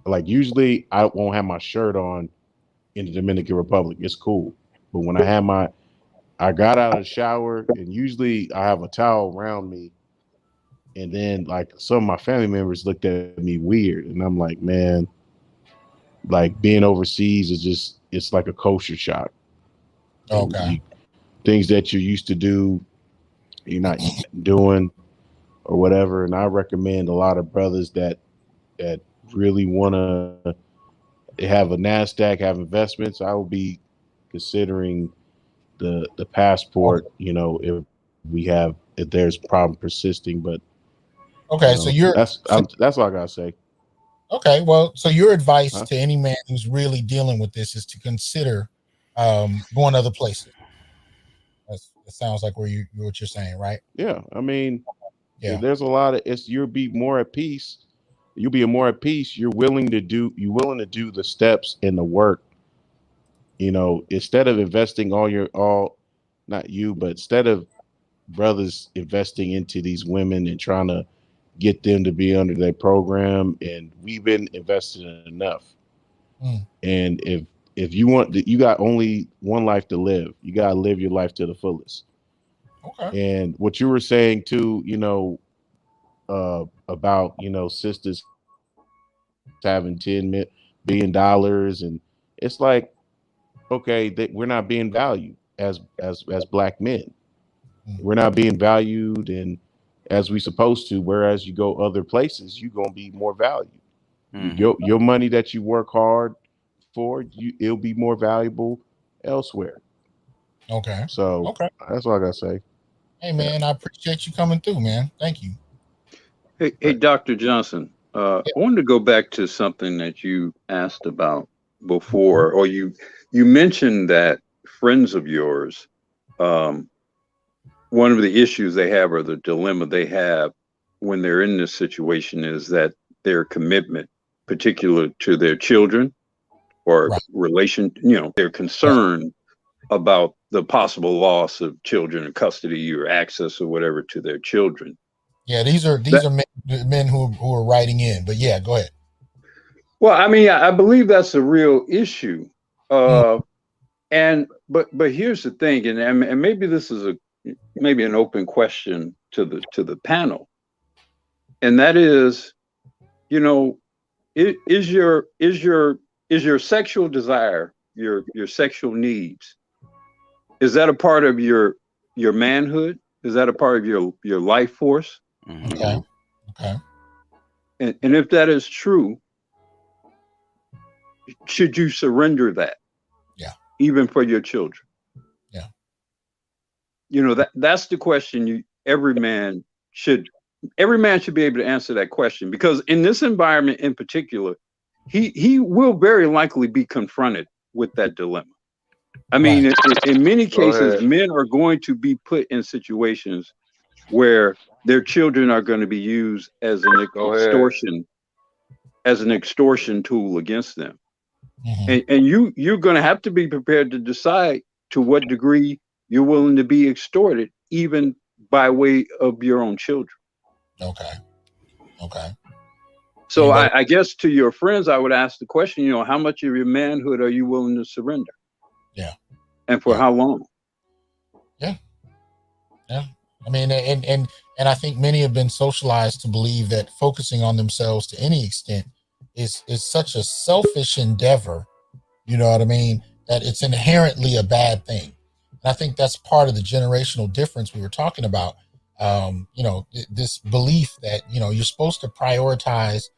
like usually I won't have my shirt on in the Dominican Republic. It's cool. But when I got out of the shower, and usually I have a towel around me, and then like some of my family members looked at me weird, and I'm like, man, like being overseas is it's like a culture shock. Okay. Things that you used to do, you're not doing or whatever. And I recommend a lot of brothers that really want to have a NASDAQ, have investments. I will be considering the passport, you know, if there's problem persisting. But okay, so that's all I gotta say. Okay, well, so your advice to any man who's really dealing with this is to consider going other places. That sounds like what you're saying, right? Yeah, I mean, there's a lot of you'll be more at peace. You'll be more at peace. You're willing to do the steps and the work. You know, instead of investing not you, but instead of brothers investing into these women and trying to get them to be under their program, and we've been invested in enough. And if you you got only one life to live, you got to live your life to the fullest. Okay. And what you were saying too, you know, about, you know, sisters having $10 billion, and it's like, okay, we're not being valued as black men. We're not being valued and as we supposed to, whereas you go other places, you're gonna be more valued. Your money that you work hard for, it'll be more valuable elsewhere. Okay. So that's all I gotta say. Hey man, I appreciate you coming through, man. Thank you. Hey, Dr. Johnson, I wanted to go back to something that you asked about before, or you mentioned that friends of yours, one of the issues they have, or the dilemma they have, when they're in this situation is that their commitment, particular to their children or Right. relation, they're concerned about the possible loss of children and custody or access or whatever to their children. Yeah, these are men who are writing in, but yeah, go ahead. Well, I mean, I believe that's a real issue. And but here's the thing, and maybe this is maybe an open question to the panel, and that is, is your sexual desire, your sexual needs, is that a part of your manhood? Is that a part of your life force? Okay. And if that is true, should you surrender that? Yeah. Even for your children? Yeah. That's the question every man should be able to answer that question, because in this environment in particular, he will very likely be confronted with that dilemma. I mean, in many cases, men are going to be put in situations where their children are going to be used as an extortion tool against them. Mm-hmm. And you're going to have to be prepared to decide to what degree you're willing to be extorted, even by way of your own children. Okay. So I guess to your friends, I would ask the question, how much of your manhood are you willing to surrender? Yeah. And for how long? Yeah. I mean, and I think many have been socialized to believe that focusing on themselves to any extent is such a selfish endeavor, you know what I mean, that it's inherently a bad thing. And I think that's part of the generational difference we were talking about. This belief that, you're supposed to prioritize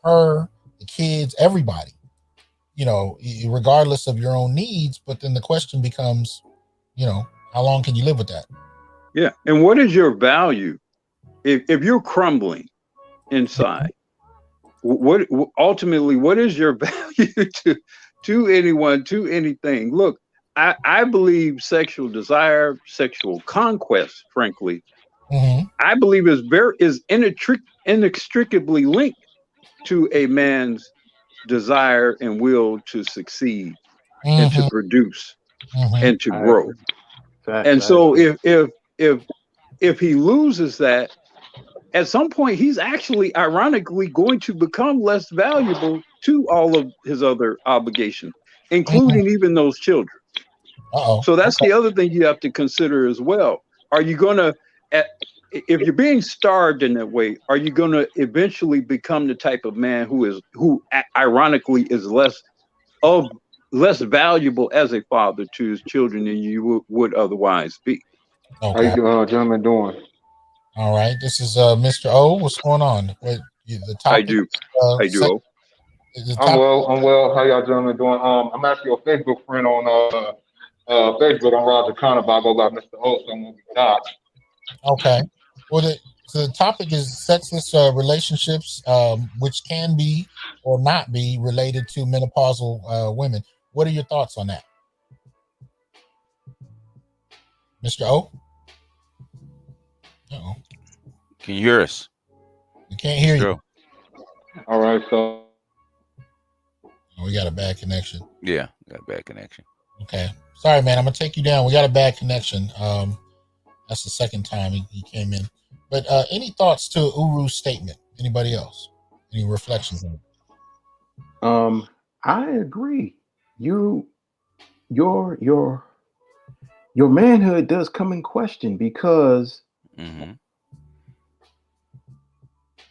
her, the kids, everybody, regardless of your own needs. But then the question becomes, how long can you live with that? Yeah. And what is your value if you're crumbling inside? What is your value to anyone, to anything? Look, I believe sexual desire, sexual conquest, frankly, mm-hmm. I believe is inextricably linked to a man's desire and will to succeed, mm-hmm. and to produce, mm-hmm. and to grow. And so if he loses that, at some point he's actually ironically going to become less valuable to all of his other obligations, including mm-hmm. even those children. Uh-oh. So that's the other thing you have to consider as well. Are you going to, if you're being starved in that way, are you going to eventually become the type of man who ironically is less valuable as a father to his children than you would otherwise be? Okay. How you gentlemen doing? All right. This is Mr. O. What's going on? The topic, I do. I'm well. How y'all gentlemen doing? I'm actually a Facebook friend on Facebook. I'm Roger Connor, but I go by Mr. O, so I'm gonna be doxxed. Okay. Well, the topic is sexless relationships, which can be or not be related to menopausal women. What are your thoughts on that, Mr. O? Uh-oh. Can you hear us? We can't hear you. All right, so we got a bad connection. Yeah, got a bad connection. Okay. Sorry, man. I'm gonna take you down. We got a bad connection. That's the second time he came in. But any thoughts to Uru's statement? Anybody else? Any reflections on it? I agree. Your manhood does come in question because mm-hmm.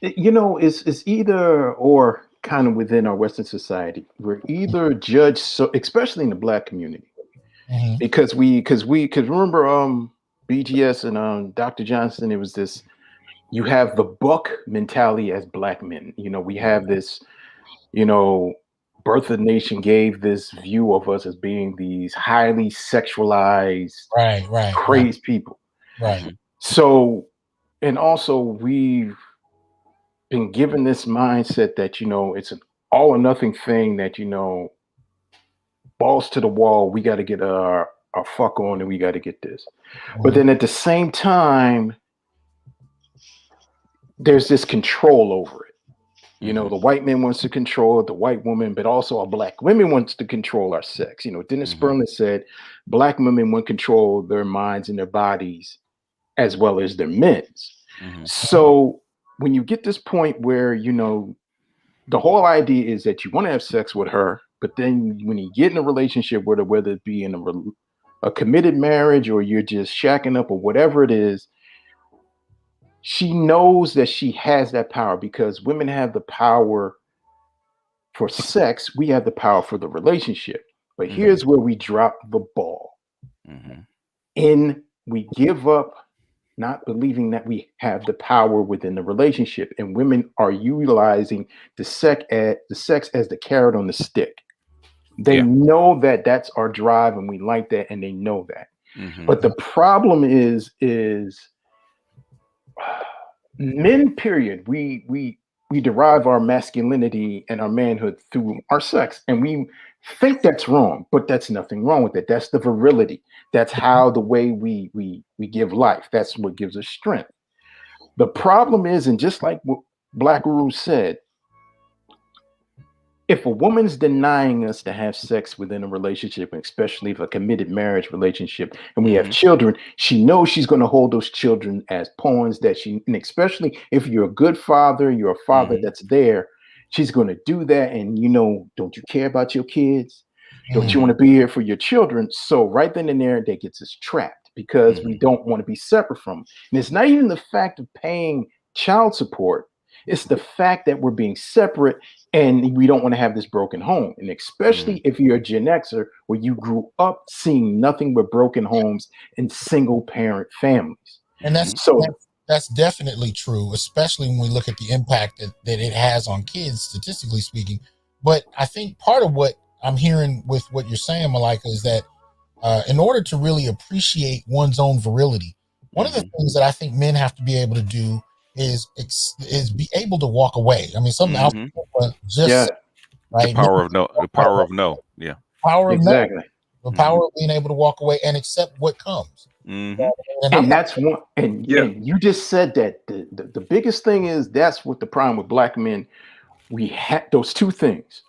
It's either or. Kind of within our Western society, we're either judged, so especially in the Black community, mm-hmm. because remember BGS and Dr. Johnson, it was this, you have the buck mentality as Black men. We have this, Birth of the Nation gave this view of us as being these highly sexualized, crazed people. Right. So, and also we've been given this mindset that, it's an all or nothing thing, that, balls to the wall, we got to get our fuck on and we got to get this. Mm-hmm. But then at the same time, there's this control over it. You know, the white man wants to control the white woman, but also our black women wants to control our sex. You know, Dennis Sperling said black women want to control their minds and their bodies as well as their men's. So when you get this point where, you know, the whole idea is that you want to have sex with her, but then when you get in a relationship with her, whether it be in a committed marriage or you're just shacking up or whatever it is, she knows that she has that power, because women have the power for sex. We have the power for the relationship. But here's where we drop the ball. And we give up not believing that we have the power within the relationship. And women are utilizing the sex as the carrot on the stick. They know that that's our drive and we like that, and they know that. But the problem is men, period. We derive our masculinity and our manhood through our sex, and we think that's wrong, but that's nothing wrong with it. That's the virility. That's how the way we give life. That's what gives us strength. The problem is, and just like what Black Guru said, if a woman's denying us to have sex within a relationship, especially if a committed marriage relationship, and we have children, she knows she's going to hold those children as pawns and especially if you're a good father, you're a father that's there, she's going to do that. And, you know, don't you care about your kids? Don't you want to be here for your children? So right then and there, that gets us trapped, because we don't want to be separate from them. And it's not even the fact of paying child support. It's the fact that we're being separate and we don't want to have this broken home. And especially if you're a Gen Xer, where you grew up seeing nothing but broken homes and single parent families. And that's definitely true, especially when we look at the impact that it has on kids, statistically speaking. But I think part of what I'm hearing with what you're saying, Malika, is that in order to really appreciate one's own virility, one of the things that I think men have to be able to do is be able to walk away. I mean, something else, right? The power of no. The power of no. Yeah. Power of exactly. no. The power of being able to walk away and accept what comes. And that's one. And you just said that the biggest thing is that's what the problem with Black men. We had those two things.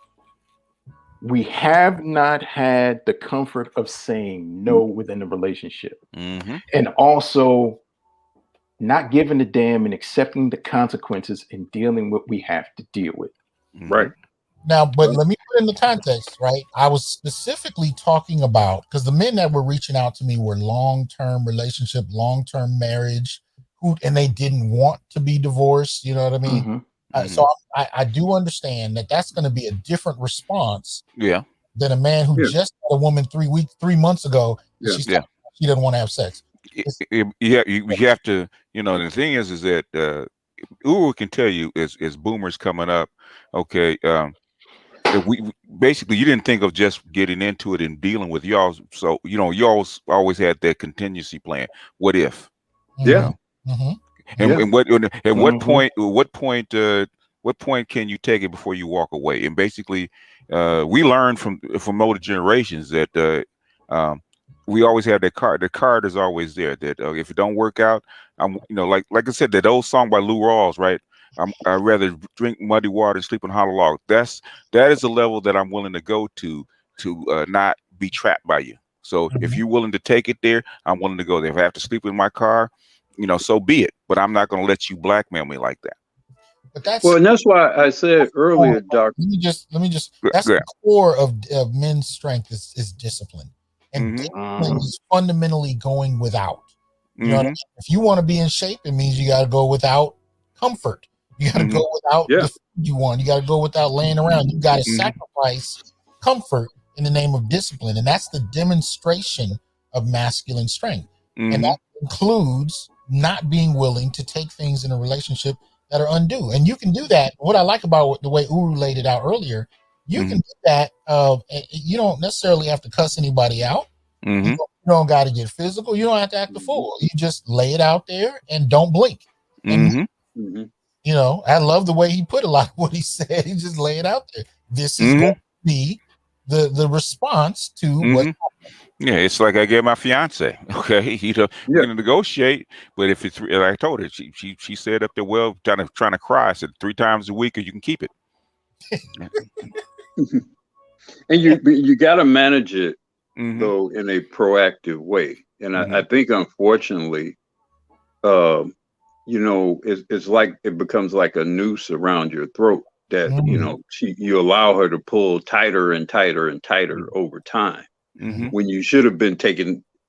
We have not had the comfort of saying no within the relationship, and also not giving a damn and accepting the consequences and dealing with what we have to deal with. Right. Now, but let me put in the context, right? I was specifically talking about, because the men that were reaching out to me were long-term relationship, long-term marriage, and they didn't want to be divorced. You know what I mean? So I do understand that that's going to be a different response than a man who just had a woman 3 months ago. She doesn't want to have sex. You have to, you know, the thing is that Uru can tell you as boomers coming up, okay, if we basically, you didn't think of just getting into it and dealing with y'all. So, you know, you always had that contingency plan. What if? Yeah. And what point can you take it before you walk away? And basically, we learned from older generations that we always have that card. The card is always there. That if it don't work out, like I said, that old song by Lou Rawls, right? I'd rather drink muddy water and sleep on hollow logs. That is a level that I'm willing to go to not be trapped by you. So if you're willing to take it there, I'm willing to go there. If I have to sleep in my car, so be it. But I'm not going to let you blackmail me like that. But and that's why I said earlier, Doc. Let me just. That's the core of men's strength is discipline, and discipline is fundamentally going without. You know what I mean? If you want to be in shape, it means you got to go without comfort. You got to go without the food you want. You got to go without laying around. You got to sacrifice comfort in the name of discipline, and that's the demonstration of masculine strength, and that includes not being willing to take things in a relationship that are undue. And you can do that. What I like about the way Uru laid it out earlier, you can do that. You don't necessarily have to cuss anybody out. You don't got to get physical. You don't have to act a fool. You just lay it out there and don't blink. And, I love the way he put a lot of what he said. He just lay it out there. This is going to be the response to what's Yeah, it's like I gave my fiance. Okay, we're Yeah. gonna negotiate, but if it's, like I told her, she said up there, well, trying to cry. I said 3 times a week, or you can keep it. And you got to manage it Mm-hmm. though in a proactive way. And Mhm. I think unfortunately, you know, it's like it becomes like a noose around your throat that you know you allow her to pull tighter and tighter and tighter over time. Mhm. When you should have been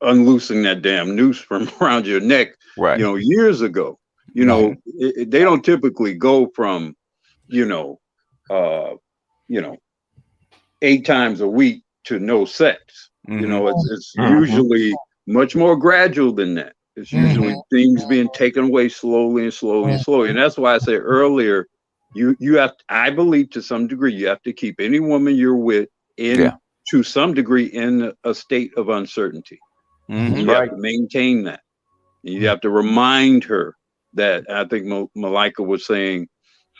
unloosing that damn noose from around your neck, Right. you know, years ago. You know, they don't typically go from, you know, 8 times a week to no sex. You know, it's usually much more gradual than that. It's usually things being taken away slowly and slowly and slowly. And that's why I said earlier, you have, I believe to some degree, you have to keep any woman you're with in to some degree in a state of uncertainty. Mhm. You have to maintain that. And you have to remind her that. I think Malika was saying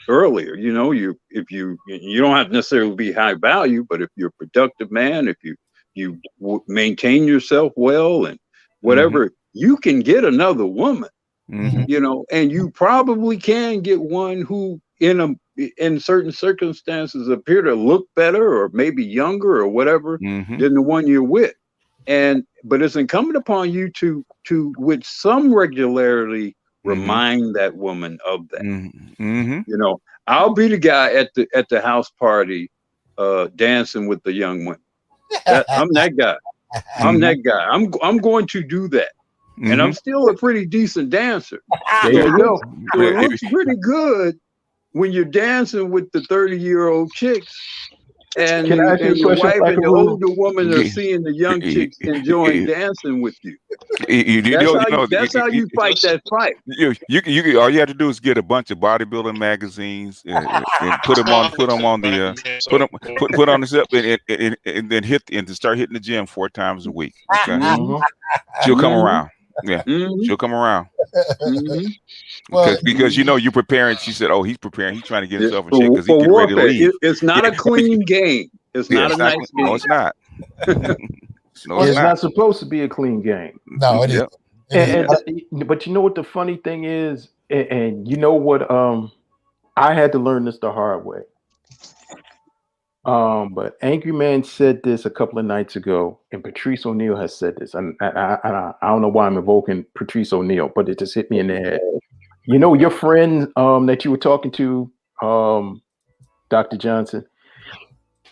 earlier, you know, if you don't have to necessarily be high value, but if you're a productive man, if you maintain yourself well and whatever, you can get another woman. You know, and you probably can get one who in certain circumstances appear to look better or maybe younger or whatever than the one you're with. But it's incumbent upon you to with some regularity remind that woman of that. You know, I'll be the guy at the house party dancing with the young women. I'm that guy. I'm that guy. I'm going to do that. And I'm still a pretty decent dancer. There you go. So it looks pretty good when you're dancing with the 30-year-old chicks and Can I ask you a the question, wife and the Blackaroo? older woman are seeing the young chicks enjoying dancing with you. That's how you fight that fight. All you have to do is get a bunch of bodybuilding magazines and put them on the put on the zip and then to start hitting the gym 4 times a week. Okay? She'll come around. Yeah, she'll come around. Because you know you're preparing. She said, "Oh, he's preparing. He's trying to get himself in shape because he's getting ready to leave." It's not a clean game. It's not a nice game. No, it's not. It's not supposed to be a clean game. No, it is. But you know what the funny thing is, and you know what? I had to learn this the hard way. But Angry Man said this a couple of nights ago, and Patrice O'Neal has said this. And I don't know why I'm evoking Patrice O'Neal, but it just hit me in the head. You know, your friend that you were talking to, Dr. Johnson,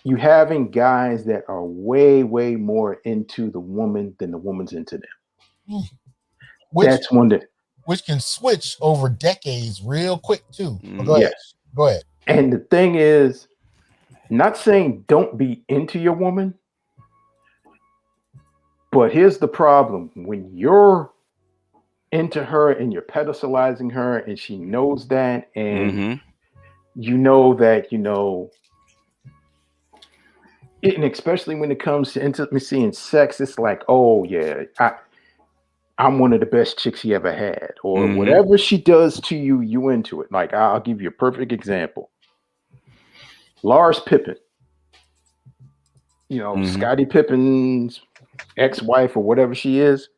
you having guys that are way, way more into the woman than the woman's into them. That's one that which can switch over decades real quick too. Go ahead. Yes. Go ahead. And the thing is, not saying don't be into your woman, but here's the problem. When you're into her and you're pedestalizing her and she knows that, and you know that, you know, and especially when it comes to intimacy and sex, it's like, oh yeah, I'm one of the best chicks he ever had, or whatever she does to you, you into it. Like, I'll give you a perfect example. Lars Pippen, you know, Scottie Pippen's ex-wife or whatever she is.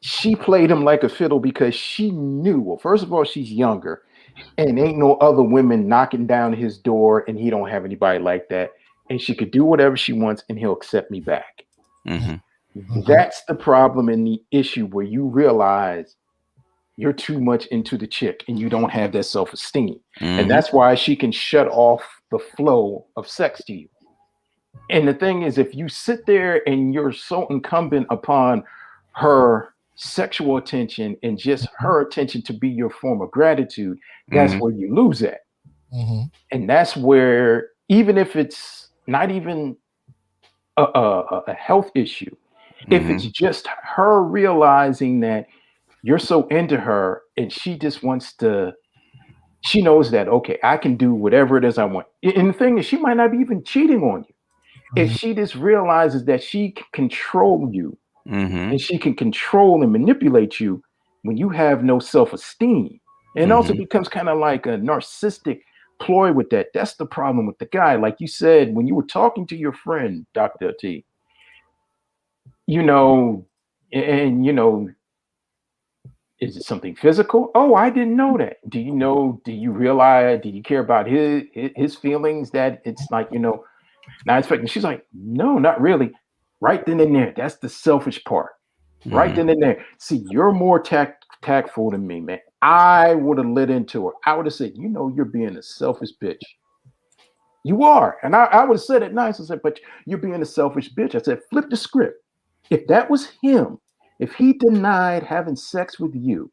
She played him like a fiddle because she knew, well, first of all, she's younger and ain't no other women knocking down his door and he don't have anybody like that. And she could do whatever she wants and he'll accept me back. That's the problem and the issue where you realize you're too much into the chick and you don't have that self-esteem. And that's why she can shut off the flow of sex to you. And the thing is, if you sit there and you're so incumbent upon her sexual attention and just her attention to be your form of gratitude, that's where you lose at. And that's where, even if it's not even a health issue, if it's just her realizing that you're so into her and she just wants to, she knows that, okay, I can do whatever it is I want. And the thing is, she might not be even cheating on you. If she just realizes that she can control you and she can control and manipulate you when you have no self-esteem, and also becomes kind of like a narcissistic ploy with that. That's the problem with the guy. Like you said, when you were talking to your friend, Dr. T, you know, and you know, is it something physical? Oh, I didn't know that. Do you realize, do you care about his feelings, that it's like, you know, not expecting? She's like, no, not really. Right then and there. That's the selfish part. Right then and there. See, you're more tactful than me, man. I would have lit into her. I would have said, you know, you're being a selfish bitch. You are. And I would have said it nice. I said, but you're being a selfish bitch. I said, flip the script. If that was him, if he denied having sex with you,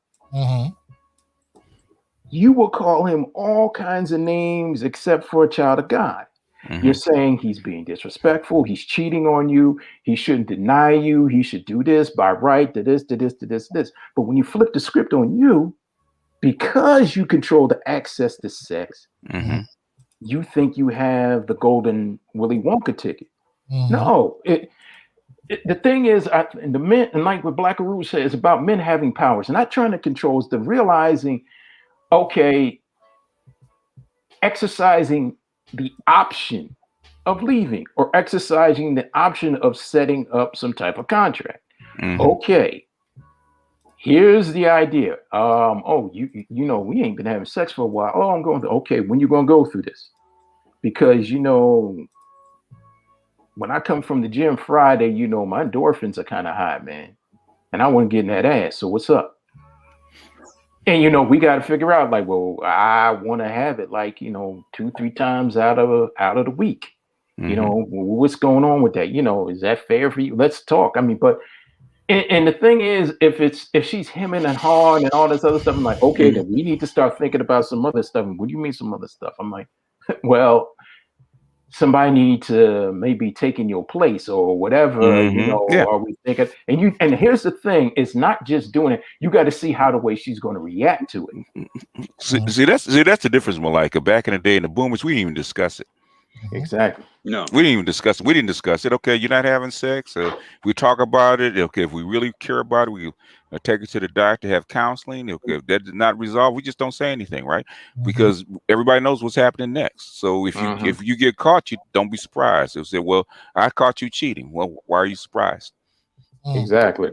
you will call him all kinds of names except for a child of God. You're saying he's being disrespectful, he's cheating on you, he shouldn't deny you, he should do this by right, to this, to this, to this, to this. But when you flip the script on you, because you control the access to sex, you think you have the golden Willy Wonka ticket. No, the thing is, the men, and like what Black Guru said, it's about men having powers. Not trying to control, it's the realizing, okay, exercising the option of leaving or exercising the option of setting up some type of contract. Okay, here's the idea. You know, we ain't been having sex for a while. Oh, I'm going to, okay, when you going to go through this? Because, you know, when I come from the gym Friday, you know, my endorphins are kind of high, man. And I want to get in that ass. So what's up? And, you know, we got to figure out, like, well, I want to have it like, you know, 2-3 times out of the week. You know, what's going on with that? You know, is that fair for you? Let's talk. I mean, but, and the thing is, if she's hemming and hawing and all this other stuff, I'm like, okay, then we need to start thinking about some other stuff. And what do you mean some other stuff? I'm like, well, somebody need to maybe take in your place or whatever, you know, are we thinking? And here's the thing, it's not just doing it. You got to see how the way she's going to react to it. See, that's the difference, Malika. Back in the day in the boomers, we didn't even discuss it. Exactly. No, we didn't even discuss it. We didn't discuss it. Okay, you're not having sex. We talk about it. Okay, if we really care about it, we take it to the doctor, have counseling. Okay, if that did not resolve, we just don't say anything, right? Because everybody knows what's happening next. So if you get caught, you don't be surprised. They'll say, "Well, I caught you cheating." Well, why are you surprised? Exactly.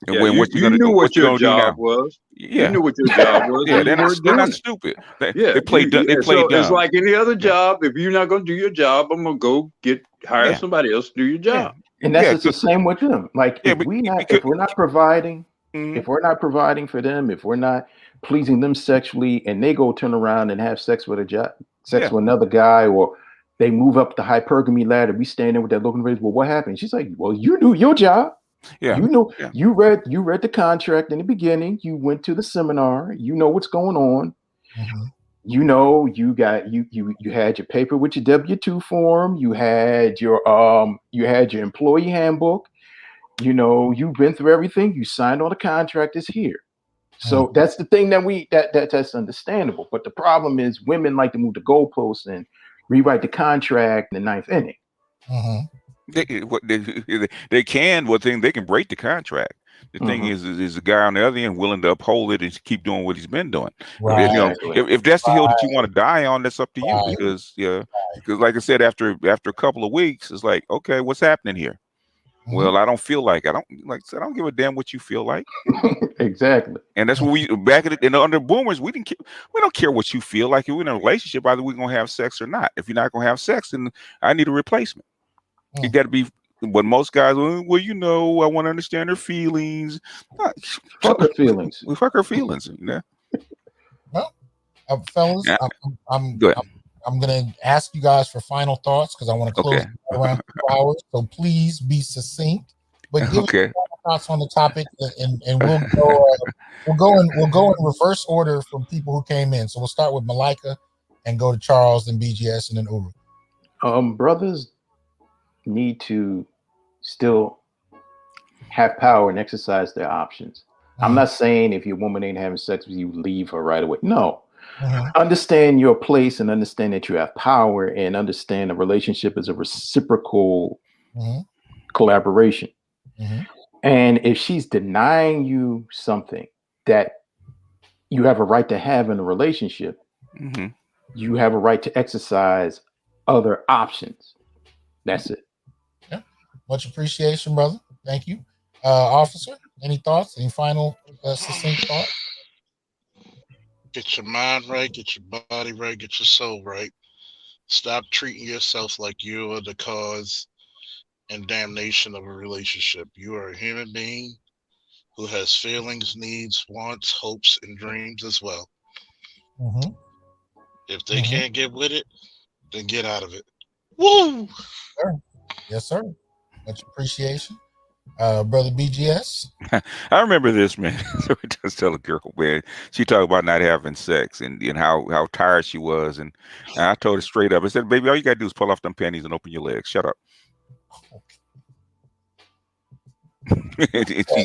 And yeah, when you, what you you gonna knew do? what What you your gonna do job now? was. Yeah, You knew what your job was. yeah, and you they're not weren't doing it. stupid. They Yeah, play dumb. They play so dumb. it's like any other job. If you're not going to do your job, I'm going to go hire somebody else to do your job. And that's just the same with them. Like if we're not providing, if we're not providing for them, if we're not pleasing them sexually, and they go turn around and have sex with with another guy, or they move up the hypergamy ladder, we stand there with that looking face. Well, what happened? She's like, well, you knew your job. Yeah. You know, you read the contract in the beginning. You went to the seminar. You know what's going on. You know, you had your paper with your W-2 form. You had your employee handbook. You know, you've been through everything. You signed all the contract is here. So that's the thing that's understandable. But the problem is women like to move the goalposts and rewrite the contract in the ninth inning. They can break the contract. The thing is the guy on the other end willing to uphold it and keep doing what he's been doing. Right. You know, if that's the hill that you want to die on, that's up to you. Because like I said, after a couple of weeks, it's like, okay, what's happening here? Well, I don't feel like I don't give a damn what you feel like. Exactly. And that's what we back at it. Under boomers, we don't care what you feel like. If we're in a relationship, either we're gonna have sex or not. If you're not gonna have sex, then I need a replacement. It got to be. But most guys, well, you know, I want to understand her feelings. Fuck her feelings. We fuck her feelings. You know. Well, fellas, Yeah. I'm Go ahead. I'm gonna ask you guys for final thoughts because I want to close around 2 hours. So please be succinct, but give us your final thoughts on the topic, and we'll go in reverse order from people who came in. So we'll start with Malika and go to Charles, then BGS, and then Uru. Brothers need to still have power and exercise their options. I'm not saying if your woman ain't having sex with you, leave her right away. No. Understand your place and understand that you have power, and understand a relationship is a reciprocal collaboration. And if she's denying you something that you have a right to have in a relationship, you have a right to exercise other options. That's it. Yeah. Much appreciation, brother. Thank you. Officer, any thoughts? Any final succinct thoughts? Get your mind right, get your body right, get your soul right. Stop treating yourself like you are the cause and damnation of a relationship. You are a human being who has feelings, needs, wants, hopes, and dreams as well. Mm-hmm. If they can't get with it, then get out of it. Woo! Sir. Yes, sir. Much appreciation. Brother BGS. I remember this, man. So we just tell a girl, man, she talked about not having sex and how tired she was. And I told her straight up, I said, baby, all you got to do is pull off them panties and open your legs. Shut up.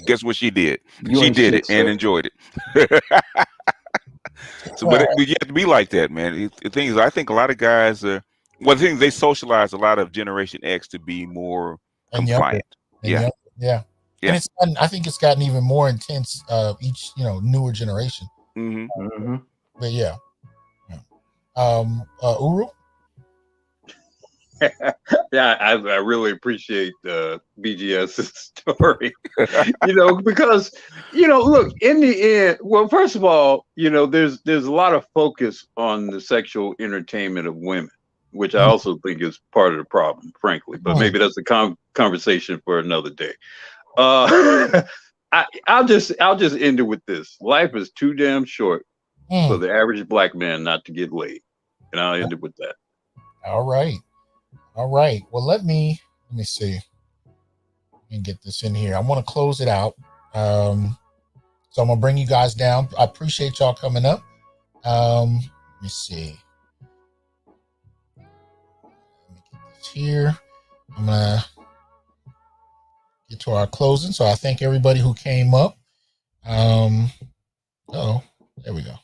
Guess what she did? She did it and enjoyed it. So, but you have to be like that, man. The thing is, I think a lot of guys, the thing they socialize a lot of Generation X to be more compliant. Yeah. And I think it's gotten even more intense each newer generation. But yeah. Uru. Yeah, I really appreciate BGS's story. Because look, in the end, well, first of all, there's a lot of focus on the sexual entertainment of women, which I also think is part of the problem, frankly. But maybe that's a conversation for another day. I'll just end it with this: life is too damn short for the average black man not to get laid, and I'll end it with that. All right. Well, let me see and get this in here. I want to close it out. So I'm gonna bring you guys down. I appreciate y'all coming up. Let me see. Let me get this here. I'm gonna get to our closing. So I thank everybody who came up. There we go.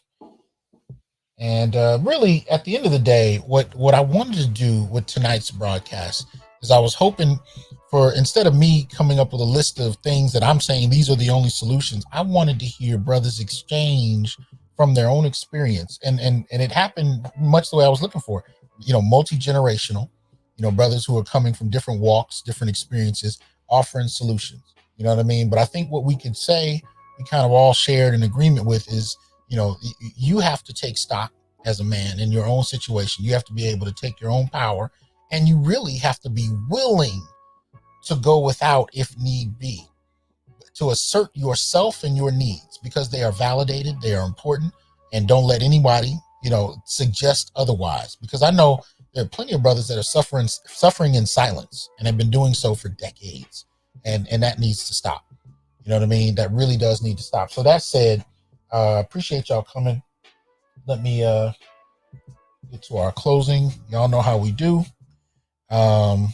And really, at the end of the day, what I wanted to do with tonight's broadcast is I was hoping for, instead of me coming up with a list of things that I'm saying these are the only solutions, I wanted to hear brothers exchange from their own experience. And it happened much the way I was looking for, multi-generational, brothers who are coming from different walks, different experiences, offering solutions. You know what I mean? But I think what we could say, we kind of all shared an agreement with is, you have to take stock as a man in your own situation. You have to be able to take your own power, and you really have to be willing to go without if need be, to assert yourself and your needs, because they are validated, they are important, and don't let anybody, suggest otherwise. Because I know there are plenty of brothers that are suffering in silence and have been doing so for decades, and that needs to stop. You know what I mean? That really does need to stop. So that said, appreciate y'all coming. Let me get to our closing. Y'all know how we do. I'm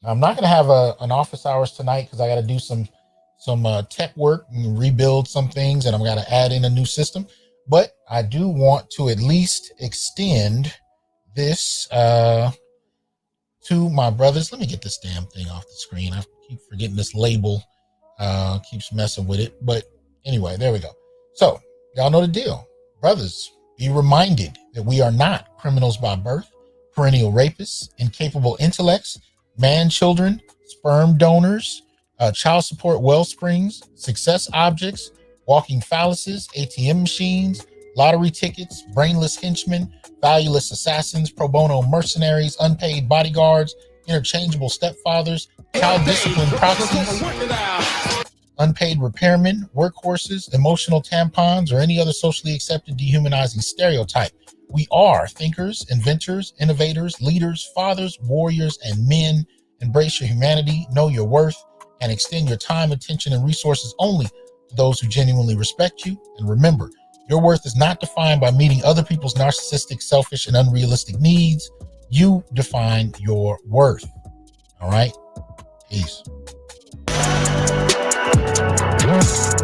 not going to have an office hours tonight because I got to do some tech work and rebuild some things, and I'm going to add in a new system. But I do want to at least extend this to my brothers. Let me get this damn thing off the screen. I keep forgetting this label keeps messing with it. But anyway, there we go. So y'all know the deal. Brothers, be reminded that we are not criminals by birth, perennial rapists, incapable intellects, man children, sperm donors, child support wellsprings, success objects, walking phalluses, ATM machines, lottery tickets, brainless henchmen, valueless assassins, pro bono mercenaries, unpaid bodyguards, interchangeable stepfathers, child discipline proxies, unpaid repairmen, workhorses, emotional tampons, or any other socially accepted dehumanizing stereotype. We are thinkers, inventors, innovators, leaders, fathers, warriors, and men. Embrace your humanity, know your worth, and extend your time, attention, and resources only to those who genuinely respect you. And remember, your worth is not defined by meeting other people's narcissistic, selfish, and unrealistic needs. You define your worth. All right? Peace. Yes.